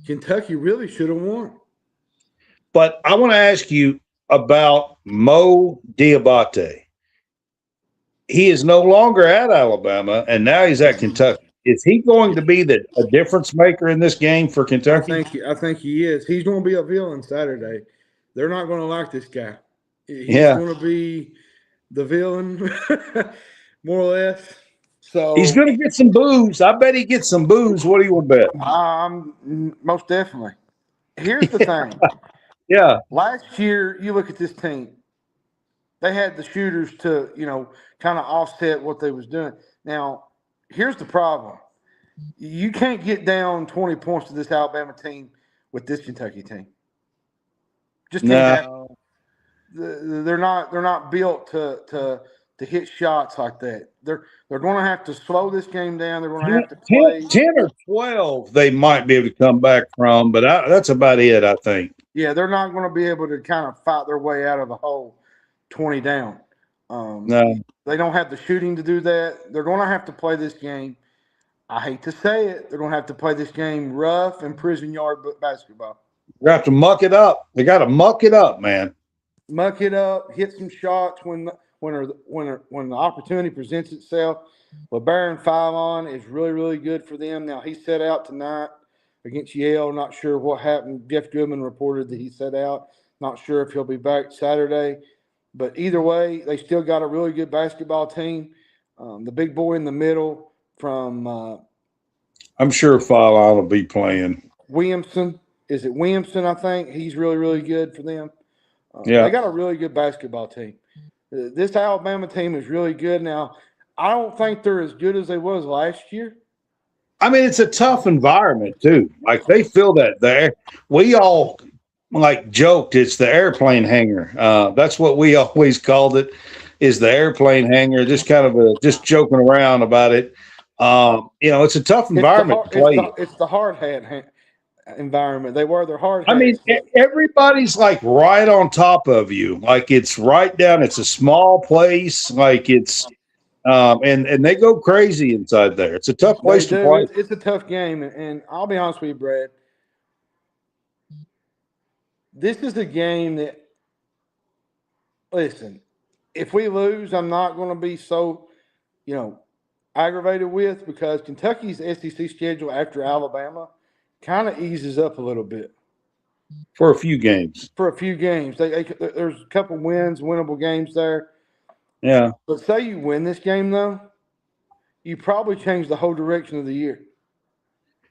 Kentucky really should have won. But I want to ask you about Mo Diabate. He is no longer at Alabama, and now he's at Kentucky. Is he going to be a difference maker in this game for Kentucky? I think he is. He's going to be a villain Saturday. They're not going to like this guy. He's going to be the villain, more or less. So he's going to get some boos. I bet he gets some boos. What do you want to bet? Most definitely. Here's the thing. Yeah. Last year, you look at this team. They had the shooters to, kind of offset what they was doing. Now, here's the problem. You can't get down 20 points to this Alabama team with this Kentucky team. Just can't happen. They're not built to hit shots like that. They're going to have to slow this game down. They're going to have to play 10 or 12. They might be able to come back from, but that's about it, I think. Yeah, they're not going to be able to kind of fight their way out of a hole 20 down. No, they don't have the shooting to do that. They're going to have to play this game. I hate to say it, they're going to have to play this game rough and prison yard basketball. They have to muck it up. They got to muck it up, man. Muck it up, hit some shots when the opportunity presents itself. LeBaron 5-on is really, really good for them. Now, he set out tonight against Yale. Not sure what happened. Jeff Goodman reported that he set out. Not sure if he'll be back Saturday. But either way, they still got a really good basketball team. The big boy in the middle from I'm sure 5-on will be playing. Williamson. is it Williamson? I think he's really, really good for them. Yeah. They got a really good basketball team. This Alabama team is really good. Now, I don't think they're as good as they was last year. I mean, it's a tough environment too. Like they feel that there. We all like joked it's the airplane hangar. That's what we always called it, is the airplane hangar. Just kind of just joking around about it. It's a tough environment to play. It's the hard hat environment. They wear their hard hats. I mean, everybody's like right on top of you. Like it's right down. It's a small place. Like it's. And they go crazy inside there. It's a tough place to play. It's a tough game, and I'll be honest with you, Brad. This is a game that, listen, if we lose, I'm not going to be so, aggravated with, because Kentucky's SEC schedule after Alabama kind of eases up a little bit. For a few games. There's a couple winnable games there. Yeah. But say you win this game, though, you probably change the whole direction of the year.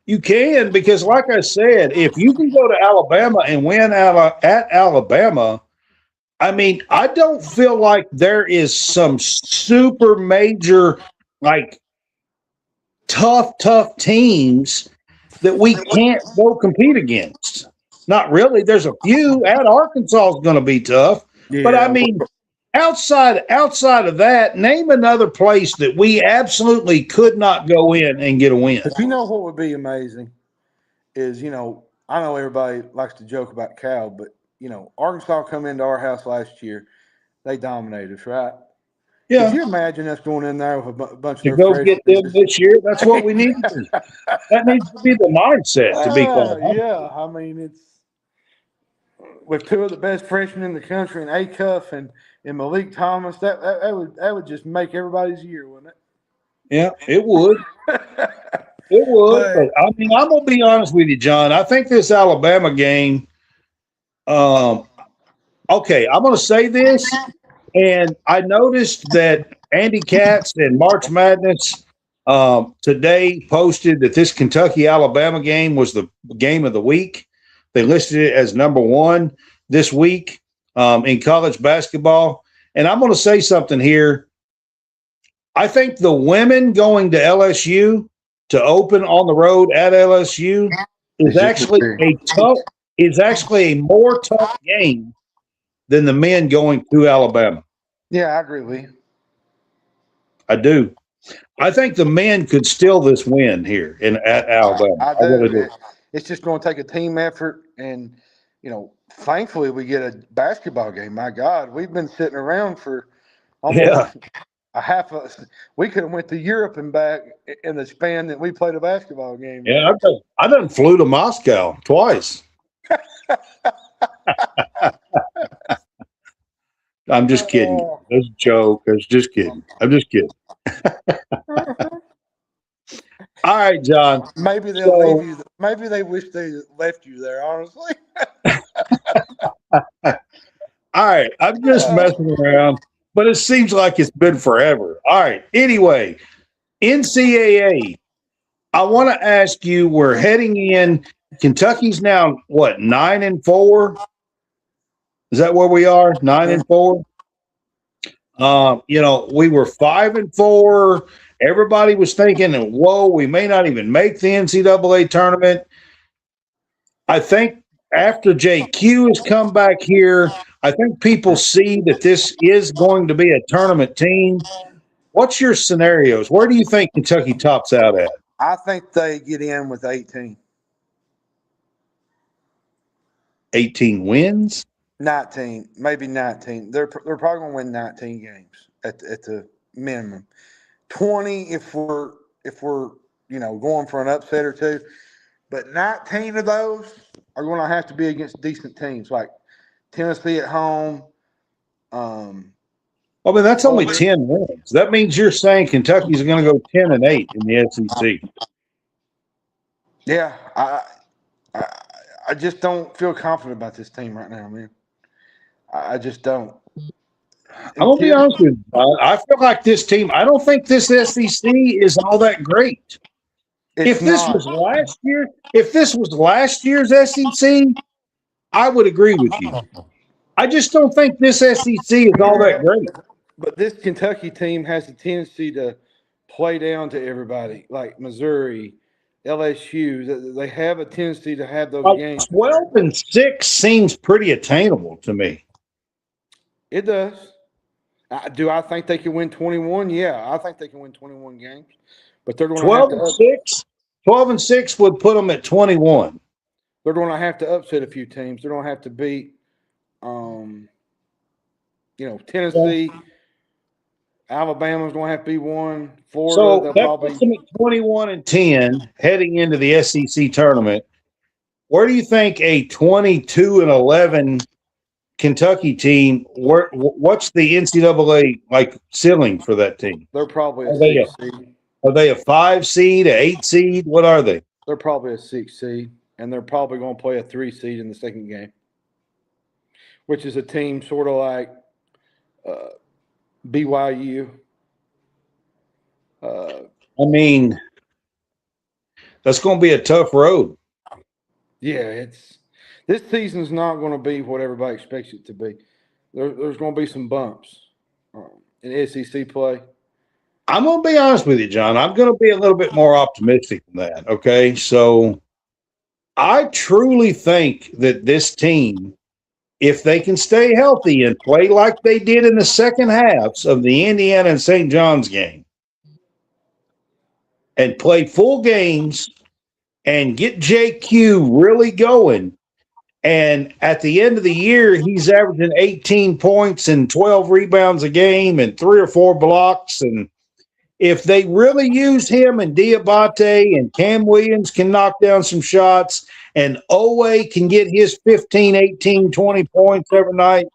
You can, because like I said, if you can go to Alabama and win at Alabama, I mean, I don't feel like there is some super major, like, tough teams that we can't go compete against. Not really. There's a few. At Arkansas is going to be tough. Yeah. But, I mean – Outside of that, name another place that we absolutely could not go in and get a win. But you know what would be amazing is, I know everybody likes to joke about Cal, but, Arkansas come into our house last year. They dominated us, right? Yeah. Could you imagine us going in there with a bunch to of go get them this year? That's what we need to do. That needs to be the mindset, to be quite honest. Yeah, I mean, it's with two of the best freshmen in the country, and Acuff and Malik Thomas, that would just make everybody's year, wouldn't it? Yeah, it would. It would. But, I mean, I'm going to be honest with you, John. I think this Alabama game, okay, I'm going to say this, and I noticed that Andy Katz and March Madness today posted that this Kentucky-Alabama game was the game of the week. They listed it as number one this week in college basketball. And I'm going to say something here. I think the women going to LSU to open on the road at LSU is actually a more tough game than the men going to Alabama. Yeah, I agree with you. I do. I think the men could steal this win here at Alabama. I really do. It's just going to take a team effort, and thankfully we get a basketball game. My God, we've been sitting around for almost a half of. We could have went to Europe and back in the span that we played a basketball game. Yeah, I done flew to Moscow twice. I'm just kidding. That's a joke. I was just kidding. I'm just kidding. All right, John. Maybe they'll leave you. Maybe they wish they left you there, honestly. All right. I'm just messing around, but it seems like it's been forever. All right. Anyway, NCAA, I want to ask you, we're heading in. Kentucky's now, what, 9-4? Is that where we are? 9-4? We were 5-4. Everybody was thinking, whoa, we may not even make the NCAA tournament. I think after JQ has come back here, I think people see that this is going to be a tournament team. What's your scenarios? Where do you think Kentucky tops out at? I think they get in with 18. 18 wins? 19, maybe 19. They're probably going to win 19 games at the minimum. 20 if we're going for an upset or two, but 19 of those are going to have to be against decent teams like Tennessee at home. I mean, that's only 10 wins. That means you're saying Kentucky's going to go 10-8 in the SEC. Yeah, I just don't feel confident about this team right now, man. I just don't. I'm going to be honest with you. I feel like this team, I don't think this SEC is all that great. If this was last year's SEC, I would agree with you. I just don't think this SEC is all that great. But this Kentucky team has a tendency to play down to everybody, like Missouri, LSU. They have a tendency to have those games. 12-6 seems pretty attainable to me. It does. Do I think they can win 21? Yeah, I think they can win 21 games. But they're going to have to 12-6 would put them at 21. They're going to have to upset a few teams. They're going to have to beat, Tennessee. Alabama's going to have to be one. Florida, so that puts them at 21-10 heading into the SEC tournament. Where do you think a 22-11 Kentucky team? What's the NCAA ceiling for that team? They're probably a 6 seed. Are they a 5 seed, a 8 seed? What are they? They're probably a 6 seed, and they're probably going to play a 3 seed in the second game, which is a team sort of like BYU. That's going to be a tough road. Yeah, this season's not going to be what everybody expects it to be. There's going to be some bumps in SEC play. I'm going to be honest with you, John. I'm going to be a little bit more optimistic than that, okay? So I truly think that this team, if they can stay healthy and play like they did in the second halves of the Indiana and St. John's game and play full games and get JQ really going, and at the end of the year, he's averaging 18 points and 12 rebounds a game and 3 or 4 blocks, and if they really use him and Diabate and Cam Williams can knock down some shots and Owe can get his 15, 18, 20 points every night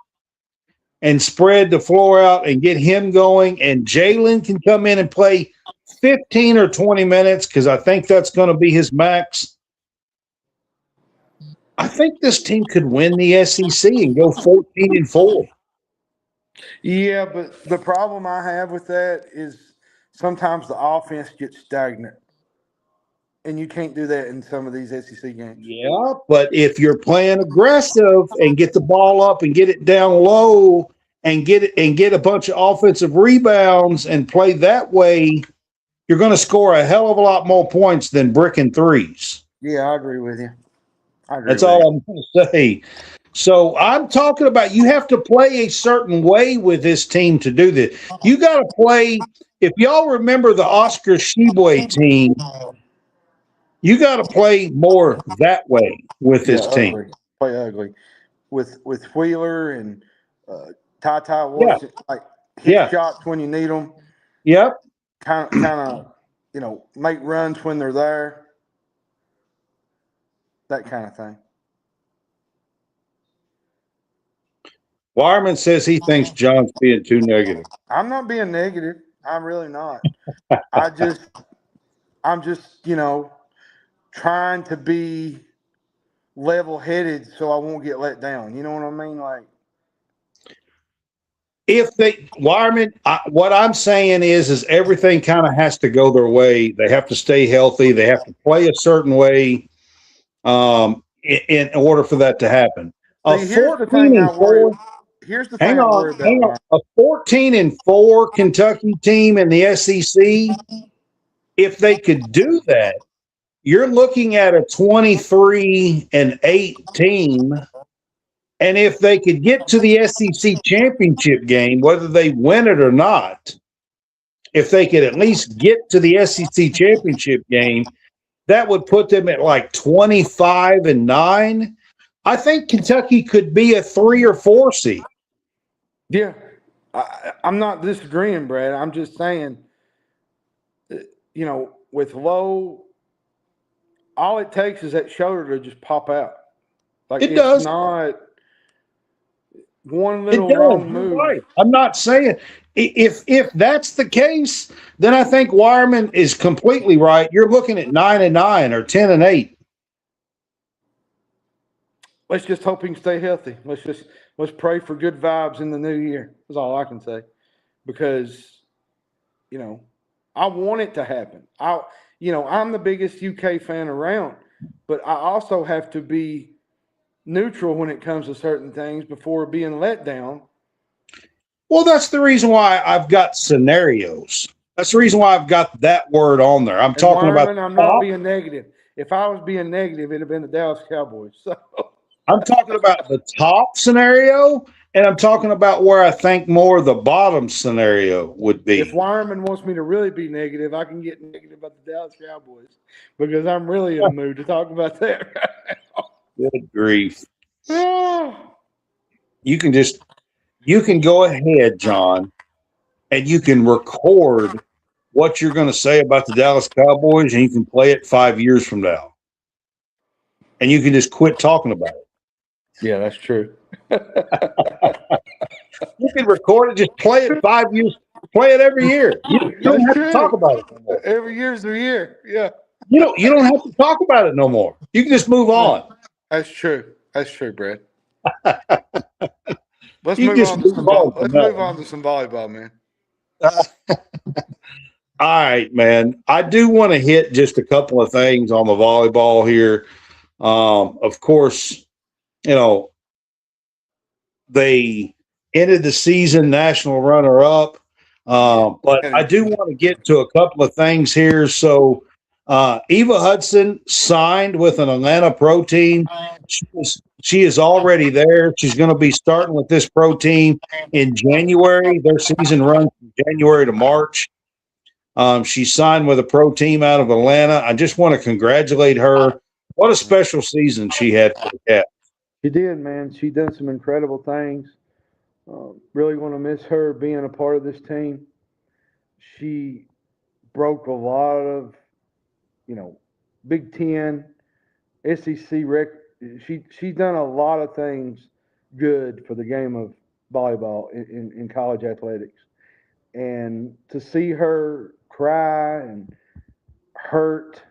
and spread the floor out and get him going, and Jalen can come in and play 15 or 20 minutes because I think that's going to be his max, I think this team could win the SEC and go 14-4. Yeah, but the problem I have with that is sometimes the offense gets stagnant, and you can't do that in some of these SEC games. Yeah, but if you're playing aggressive and get the ball up and get it down low and get a bunch of offensive rebounds and play that way, you're going to score a hell of a lot more points than bricking threes. Yeah, I agree with you. That's all I'm going to say. So I'm talking about you have to play a certain way with this team to do this. You got to play. If y'all remember the Oscar Sheboy team, you got to play more that way with this team. Ugly. Play ugly with Wheeler and Ty Washington, hit shots when you need them. Yep. Kind of, make runs when they're there. That kind of thing. Wireman says he thinks John's being too negative. I'm not being negative. I'm really not. I'm just, trying to be level-headed so I won't get let down. You know what I mean? What I'm saying is everything kind of has to go their way. They have to stay healthy. They have to play a certain way in order for that to happen. Here's the thing I worry about. A 14-4 Kentucky team in the SEC, if they could do that, you're looking at a 23-8 team. And if they could get to the SEC championship game, whether they win it or not, if they could at least get to the SEC championship game, that would put them at 25-9. I think Kentucky could be a 3 or 4 seed. Yeah, I'm not disagreeing, Brad. I'm just saying, with Lowe, all it takes is that shoulder to just pop out. It does. Not one little wrong move. Right. I'm not saying if that's the case, then I think Wireman is completely right. You're looking at 9-9 or 10-8. Let's just hope he can stay healthy. Let's pray for good vibes in the new year. That's all I can say. Because, I want it to happen. I'm the biggest UK fan around, but I also have to be neutral when it comes to certain things before being let down. Well, that's the reason why I've got scenarios. That's the reason why I've got that word on there. I'm talking about. I'm not being negative. If I was being negative, it'd have been the Dallas Cowboys. So I'm talking about the top scenario, and I'm talking about where I think more the bottom scenario would be. If Wireman wants me to really be negative, I can get negative about the Dallas Cowboys because I'm really in the mood to talk about that right now. Good grief. You can go ahead, John, and you can record what you're going to say about the Dallas Cowboys, and you can play it 5 years from now. And you can just quit talking about it. Yeah, that's true. You can record it, just play it 5 years, play it every year. You don't have to talk about it no more. Every year's a year. Yeah. You don't have to talk about it no more. You can just move on. That's true. That's true, Brad. Let's You move just on to move some on let's from that. move on to some volleyball, man. All right, man. I do want to hit just a couple of things on the volleyball here. Of course, they ended the season national runner-up, but I do want to get to a couple of things here. So Eva Hudson signed with an Atlanta pro team. She is already there. She's going to be starting with this pro team in January. Their season runs from January to March. She signed with a pro team out of Atlanta. I just want to congratulate her. What a special season she had for the Cats. She did, man. She done some incredible things. Really want to miss her being a part of this team. She broke a lot of, Big Ten, SEC record. She's done a lot of things good for the game of volleyball in college athletics. And to see her cry and hurt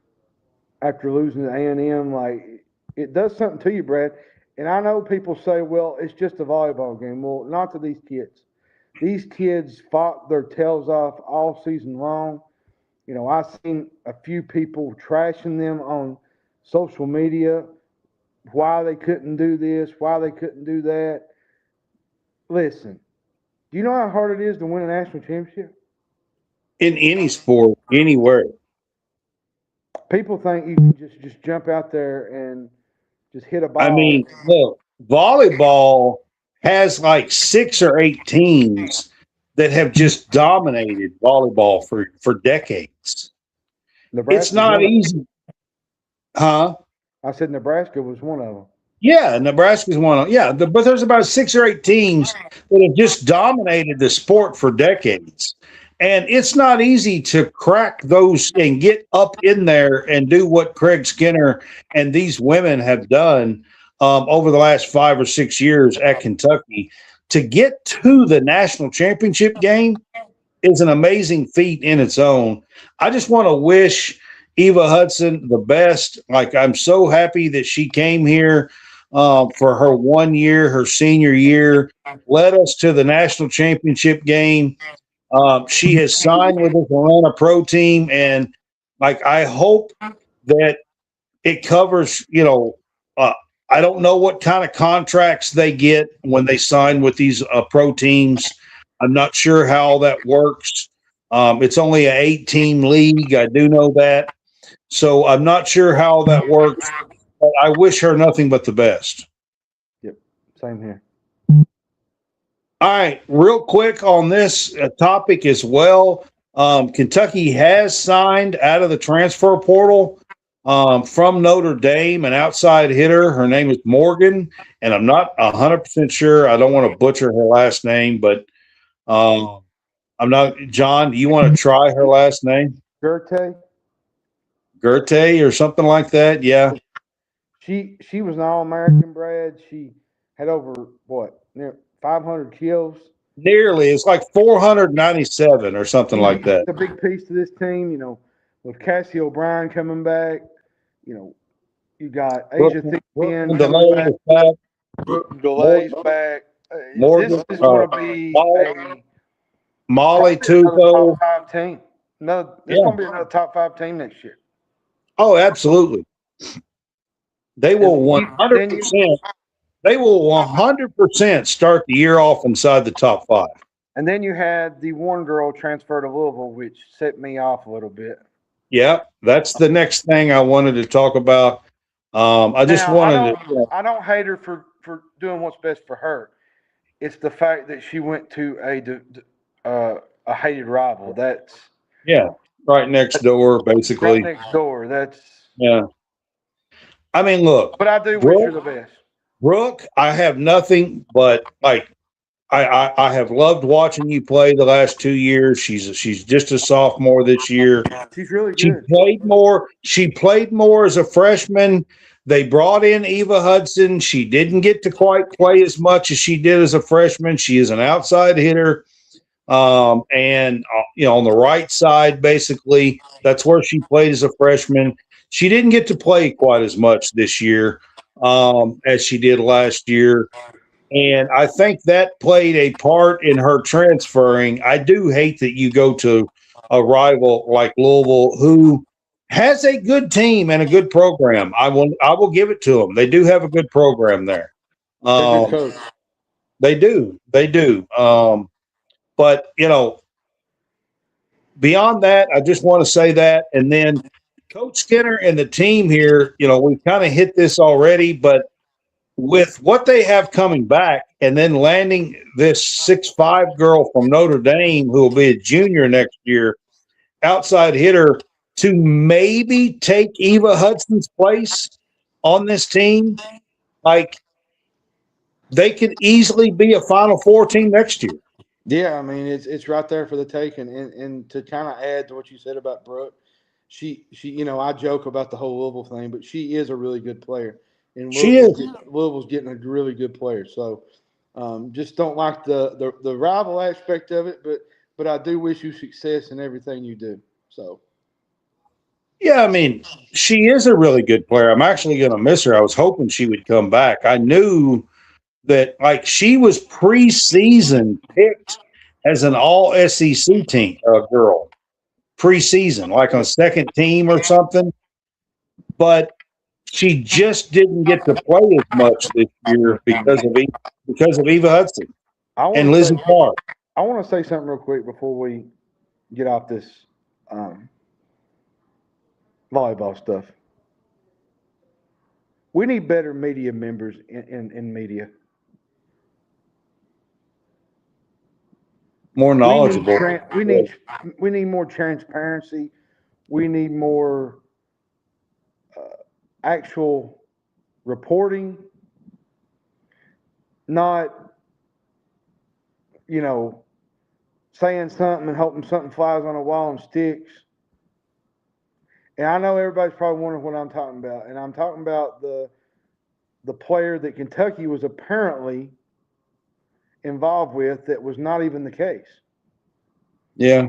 after losing to A&M, like, it does something to you, Brad. And I know people say, well, it's just a volleyball game. Well, not to these kids. These kids fought their tails off all season long. I've seen a few people trashing them on social media, why they couldn't do this, why they couldn't do that. Listen, do you know how hard it is to win a national championship? In any sport, anywhere. People think you can just jump out there and just hit a ball. I mean, look, volleyball has like 6 or 8 teams that have just dominated volleyball for decades. It's not easy. Huh? I said Nebraska was one of them. Yeah, Nebraska's one of them. Yeah, but there's about 6 or 8 teams that have just dominated the sport for decades. And it's not easy to crack those and get up in there and do what Craig Skinner and these women have done over the last 5 or 6 years at Kentucky. To get to the national championship game is an amazing feat in its own. I just want to wish Eva Hudson the best. Like, I'm so happy that she came here for her 1 year, her senior year, led us to the national championship game. She has signed with this Atlanta pro team, and I hope that it covers, I don't know what kind of contracts they get when they sign with these pro teams. I'm not sure how that works. It's only an 8-team league. I do know that. So I'm not sure how that works, but I wish her nothing but the best. Yep, same here. All right, real quick on this topic as well. Kentucky has signed out of the transfer portal from Notre Dame, an outside hitter. Her name is Morgan, and I'm not 100% sure. I don't want to butcher her last name, but I'm not. John, do you want to try her last name? Gertay or something like that? Yeah. She was an All-American, Brad. She had over, near 500 kills. Nearly. It's like 497 or something like that. It's a big piece to this team, with Cassie O'Brien coming back. You got Asia Thickman coming back. Delay's back. Morgan, This is going to be Molly Tuco. top 5 team. It's going to be another top 5 team next year. Oh, absolutely. They will 100%. They will 100% start the year off inside the top 5. And then you had the one girl transfer to Louisville, which set me off a little bit. Yeah, that's the next thing I wanted to talk about. I don't hate her for doing what's best for her. It's the fact that she went to a hated rival. That's right next door, basically. Right next door. Yeah. I mean, look. But I do wish her the best. Brooke, I have nothing but like I have loved watching you play the last 2 years. She's just a sophomore this year. She's really good. She played more as a freshman. They brought in Eva Hudson. She didn't get to quite play as much as she did as a freshman. She is an outside hitter. And on the right side, basically, that's where she played as a freshman. She didn't get to play quite as much this year as she did last year. And I think that played a part in her transferring. I do hate that you go to a rival like Louisville, who has a good team and a good program. I will give it to them. They do have a good program there. They do. But beyond that, I just want to say that. And then Coach Skinner and the team here, we've kind of hit this already, but with what they have coming back and then landing this 6'5" girl from Notre Dame who will be a junior next year, outside hitter, to maybe take Eva Hudson's place on this team, like they could easily be a Final Four team next year. Yeah, I mean it's right there for the taking. And to kind of add to what you said about Brooke, she I joke about the whole Louisville thing, but she is a really good player. And Louisville's getting a really good player. So just don't like the rival aspect of it, but I do wish you success in everything you do. So yeah, I mean, she is a really good player. I'm actually going to miss her. I was hoping she would come back. I knew that she was preseason picked as an all SEC team girl, preseason, like on second team or something. But she just didn't get to play as much this year because of Eva Hudson and Lizzie Clark. I want to say something real quick before we get off this volleyball stuff. We need better media members in media. More knowledgeable. We need more transparency. We need more actual reporting, not saying something and hoping something flies on a wall and sticks. And I know everybody's probably wondering what I'm talking about, and I'm talking about the player that Kentucky was apparently involved with that was not even the case. Yeah.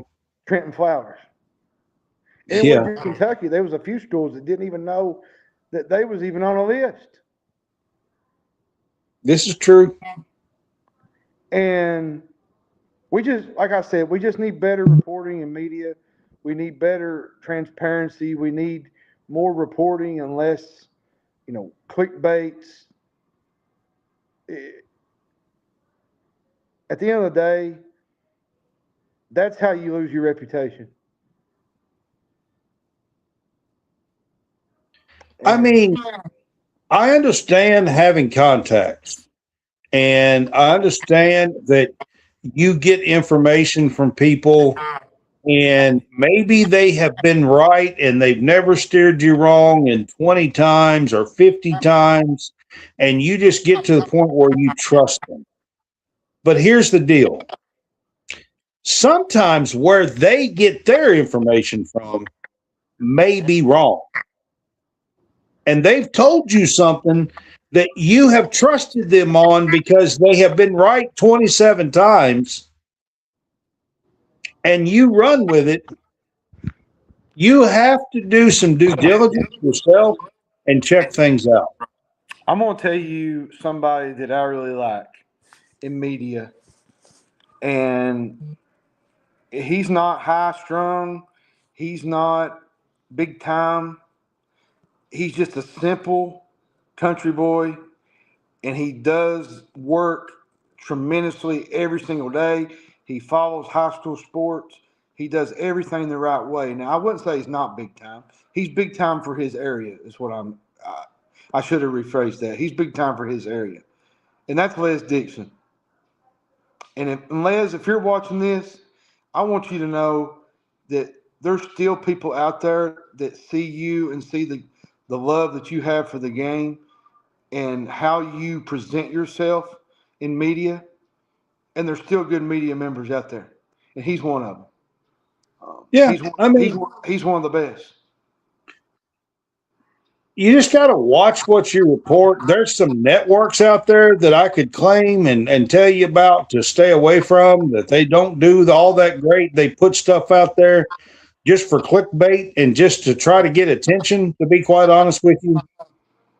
Trenton Flowers. And it wasn't Kentucky. There was a few schools that didn't even know that they was even on a list. This is true. And we just, like I said, we just need better reporting in media. We need better transparency. We need more reporting and less, clickbaits. At the end of the day, that's how you lose your reputation. I mean, I understand having contacts, and I understand that you get information from people, and maybe they have been right and they've never steered you wrong in 20 times or 50 times, and you just get to the point where you trust them. But here's the deal. Sometimes where they get their information from may be wrong. And they've told you something that you have trusted them on because they have been right 27 times, and you run with it. You have to do some due diligence yourself and check things out. I'm going to tell you somebody that I really like in media, and he's not high strung. He's not big time. He's just a simple country boy, and he does work tremendously every single day. He follows high school sports. He does everything the right way. Now, I wouldn't say he's not big time. He's big time for his area is what I should have rephrased that. He's big time for his area. And that's Les Dixon. And Les, if you're watching this, I want you to know that there's still people out there that see you and see the love that you have for the game and how you present yourself in media. And there's still good media members out there. And he's one of them. Yeah, he's one of the best. You just got to watch what you report. There's some networks out there that I could claim and tell you about to stay away from, that they don't do all that great. They put stuff out there just for clickbait and just to try to get attention, to be quite honest with you.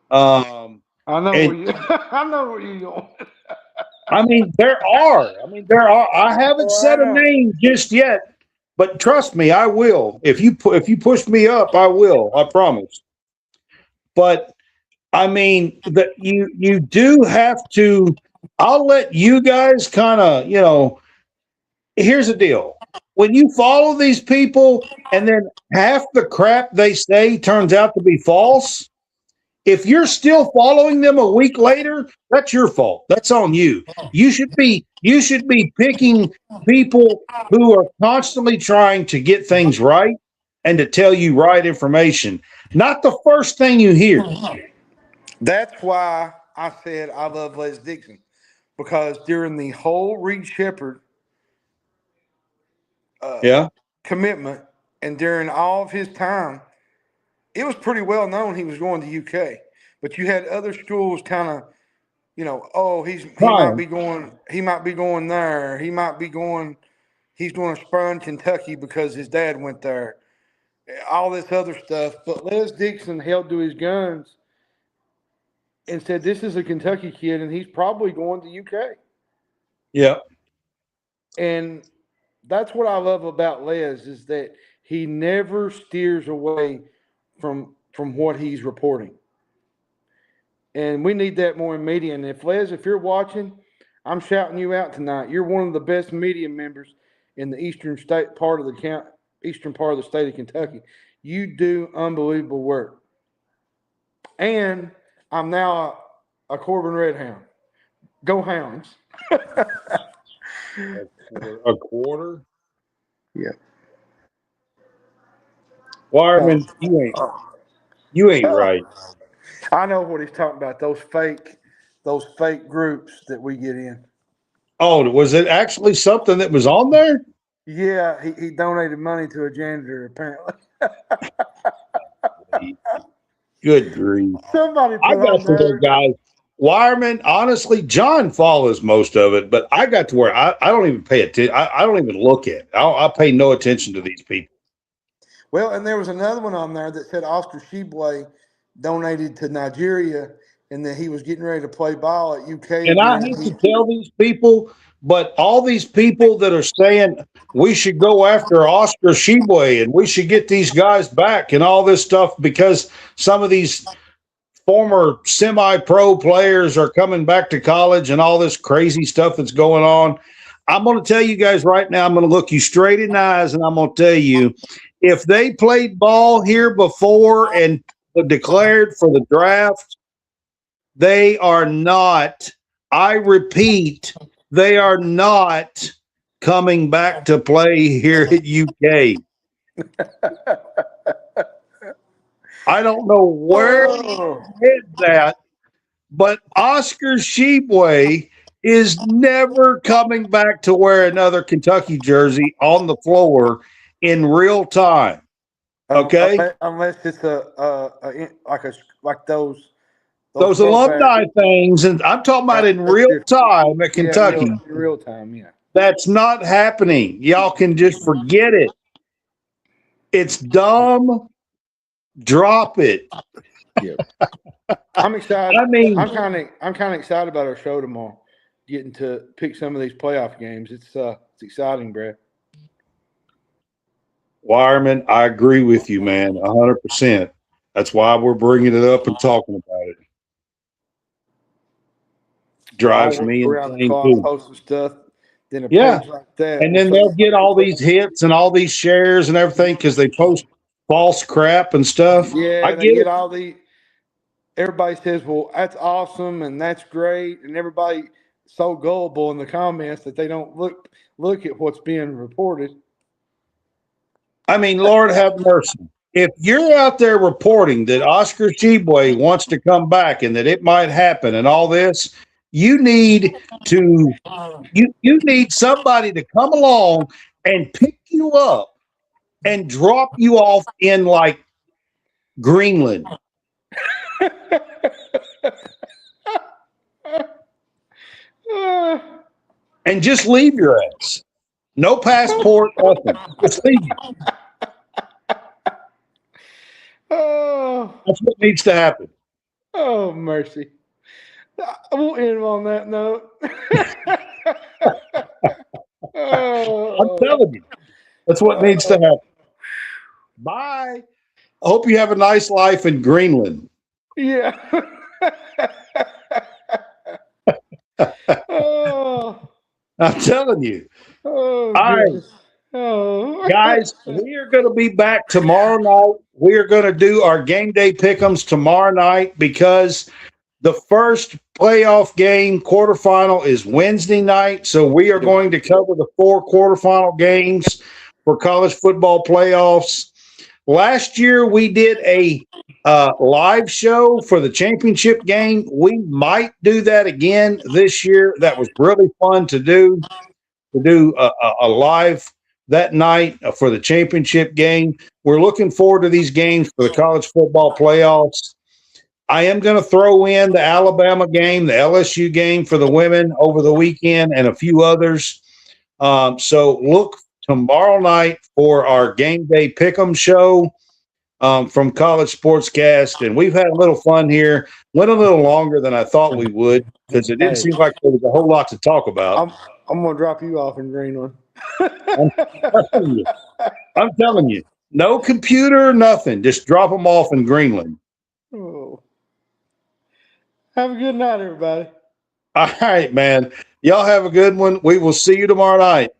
I know where you're going. I mean, there are. I haven't said a name just yet, but trust me, I will. If you push me up, I will. I promise. But I mean, that you do have to. I'll let you guys kind of, here's the deal. When you follow these people and then half the crap they say turns out to be false, if you're still following them a week later, that's your fault. That's on you. You should be picking people who are constantly trying to get things right and to tell you right information, not the first thing you hear. That's why I said I love Les Dixon, because during the whole Reed Shepherd commitment and during all of his time, it was pretty well known he was going to UK. But you had other schools kind of, he might be going there. He's going to spurn Kentucky because his dad went there. All this other stuff. But Les Dixon held to his guns and said, this is a Kentucky kid, and he's probably going to UK. Yeah. And that's what I love about Les, is that he never steers away from what he's reporting. And we need that more in media. And if Les, if you're watching, I'm shouting you out tonight. You're one of the best media members in the eastern part of the state of Kentucky. You do unbelievable work. And I'm now a Corbin Red Hound. Go Hounds. A quarter? Yeah. Wireman, you ain't right. I know what he's talking about. Those fake groups that we get in. Oh, was it actually something that was on there? Yeah, he donated money to a janitor, apparently. Good grief. Somebody I got to where, guys, Wireman, honestly, John follows most of it, but I got to where I don't even pay attention. I don't even look at it. I pay no attention to these people. Well, and there was another one on there that said Oscar Shibwe donated to Nigeria and that he was getting ready to play ball at UK. And I hate to tell these people, but all these people that are saying we should go after Oscar Shibwe and we should get these guys back and all this stuff because some of these former semi-pro players are coming back to college and all this crazy stuff that's going on. I'm going to tell you guys right now, I'm going to look you straight in the eyes and I'm going to tell you, if they played ball here before and declared for the draft, they are not, I repeat, they are not coming back to play here at UK. I don't know where is that, but Oscar Shibwe is never coming back to wear another Kentucky jersey on the floor in real time. Okay, unless it's like those alumni things, and I'm talking about in real time at Kentucky. Yeah, real time, yeah. That's not happening. Y'all can just forget it. It's dumb. Drop it. Yeah. I'm excited. I mean, I'm kind of excited about our show tomorrow. Getting to pick some of these playoff games. It's exciting, Brad. Wireman, I agree with you, man, 100%. That's why we're bringing it up and talking about it. Drives I'll me work around the insane car and too. post some stuff. Then a Yeah. page like that. And then they'll get all these hits and all these shares and everything because they post false crap and stuff. Yeah, I they get get it. all the. Everybody says, "Well, that's awesome and that's great," and everybody so gullible in the comments that they don't look at what's being reported. I mean, Lord have mercy. If you're out there reporting that Oscar Tshiebwe wants to come back and that it might happen and all this, you need to you need somebody to come along and pick you up and drop you off in like Greenland. And just leave your ass. No passport, nothing. Just leave you. Oh, That's what needs to happen. oh, mercy. I won't end on that note. I'm telling you. That's what needs to happen. Bye. I hope you have a nice life in Greenland. Yeah. Oh, I'm telling you. oh, All right. goodness. Oh. Guys, we are going to be back tomorrow night. We are going to do our game day pick'ems tomorrow night because the first playoff game quarterfinal is Wednesday night. So we are going to cover the 4 quarterfinal games for college football playoffs. Last year we did a live show for the championship game. We might do that again this year. That was really fun to do a live that night for the championship game. We're looking forward to these games for the college football playoffs. I am going to throw in the Alabama game, the LSU game for the women over the weekend, and a few others. So look tomorrow night for our game day pick'em show from College Sportscast. And we've had a little fun here. Went a little longer than I thought we would because it didn't seem like there was a whole lot to talk about. I'm going to drop you off in Greenland. I'm telling you, no computer, nothing. Just drop them off in Greenland. Oh. Have a good night, everybody. All right, man. Y'all have a good one. We will see you tomorrow night.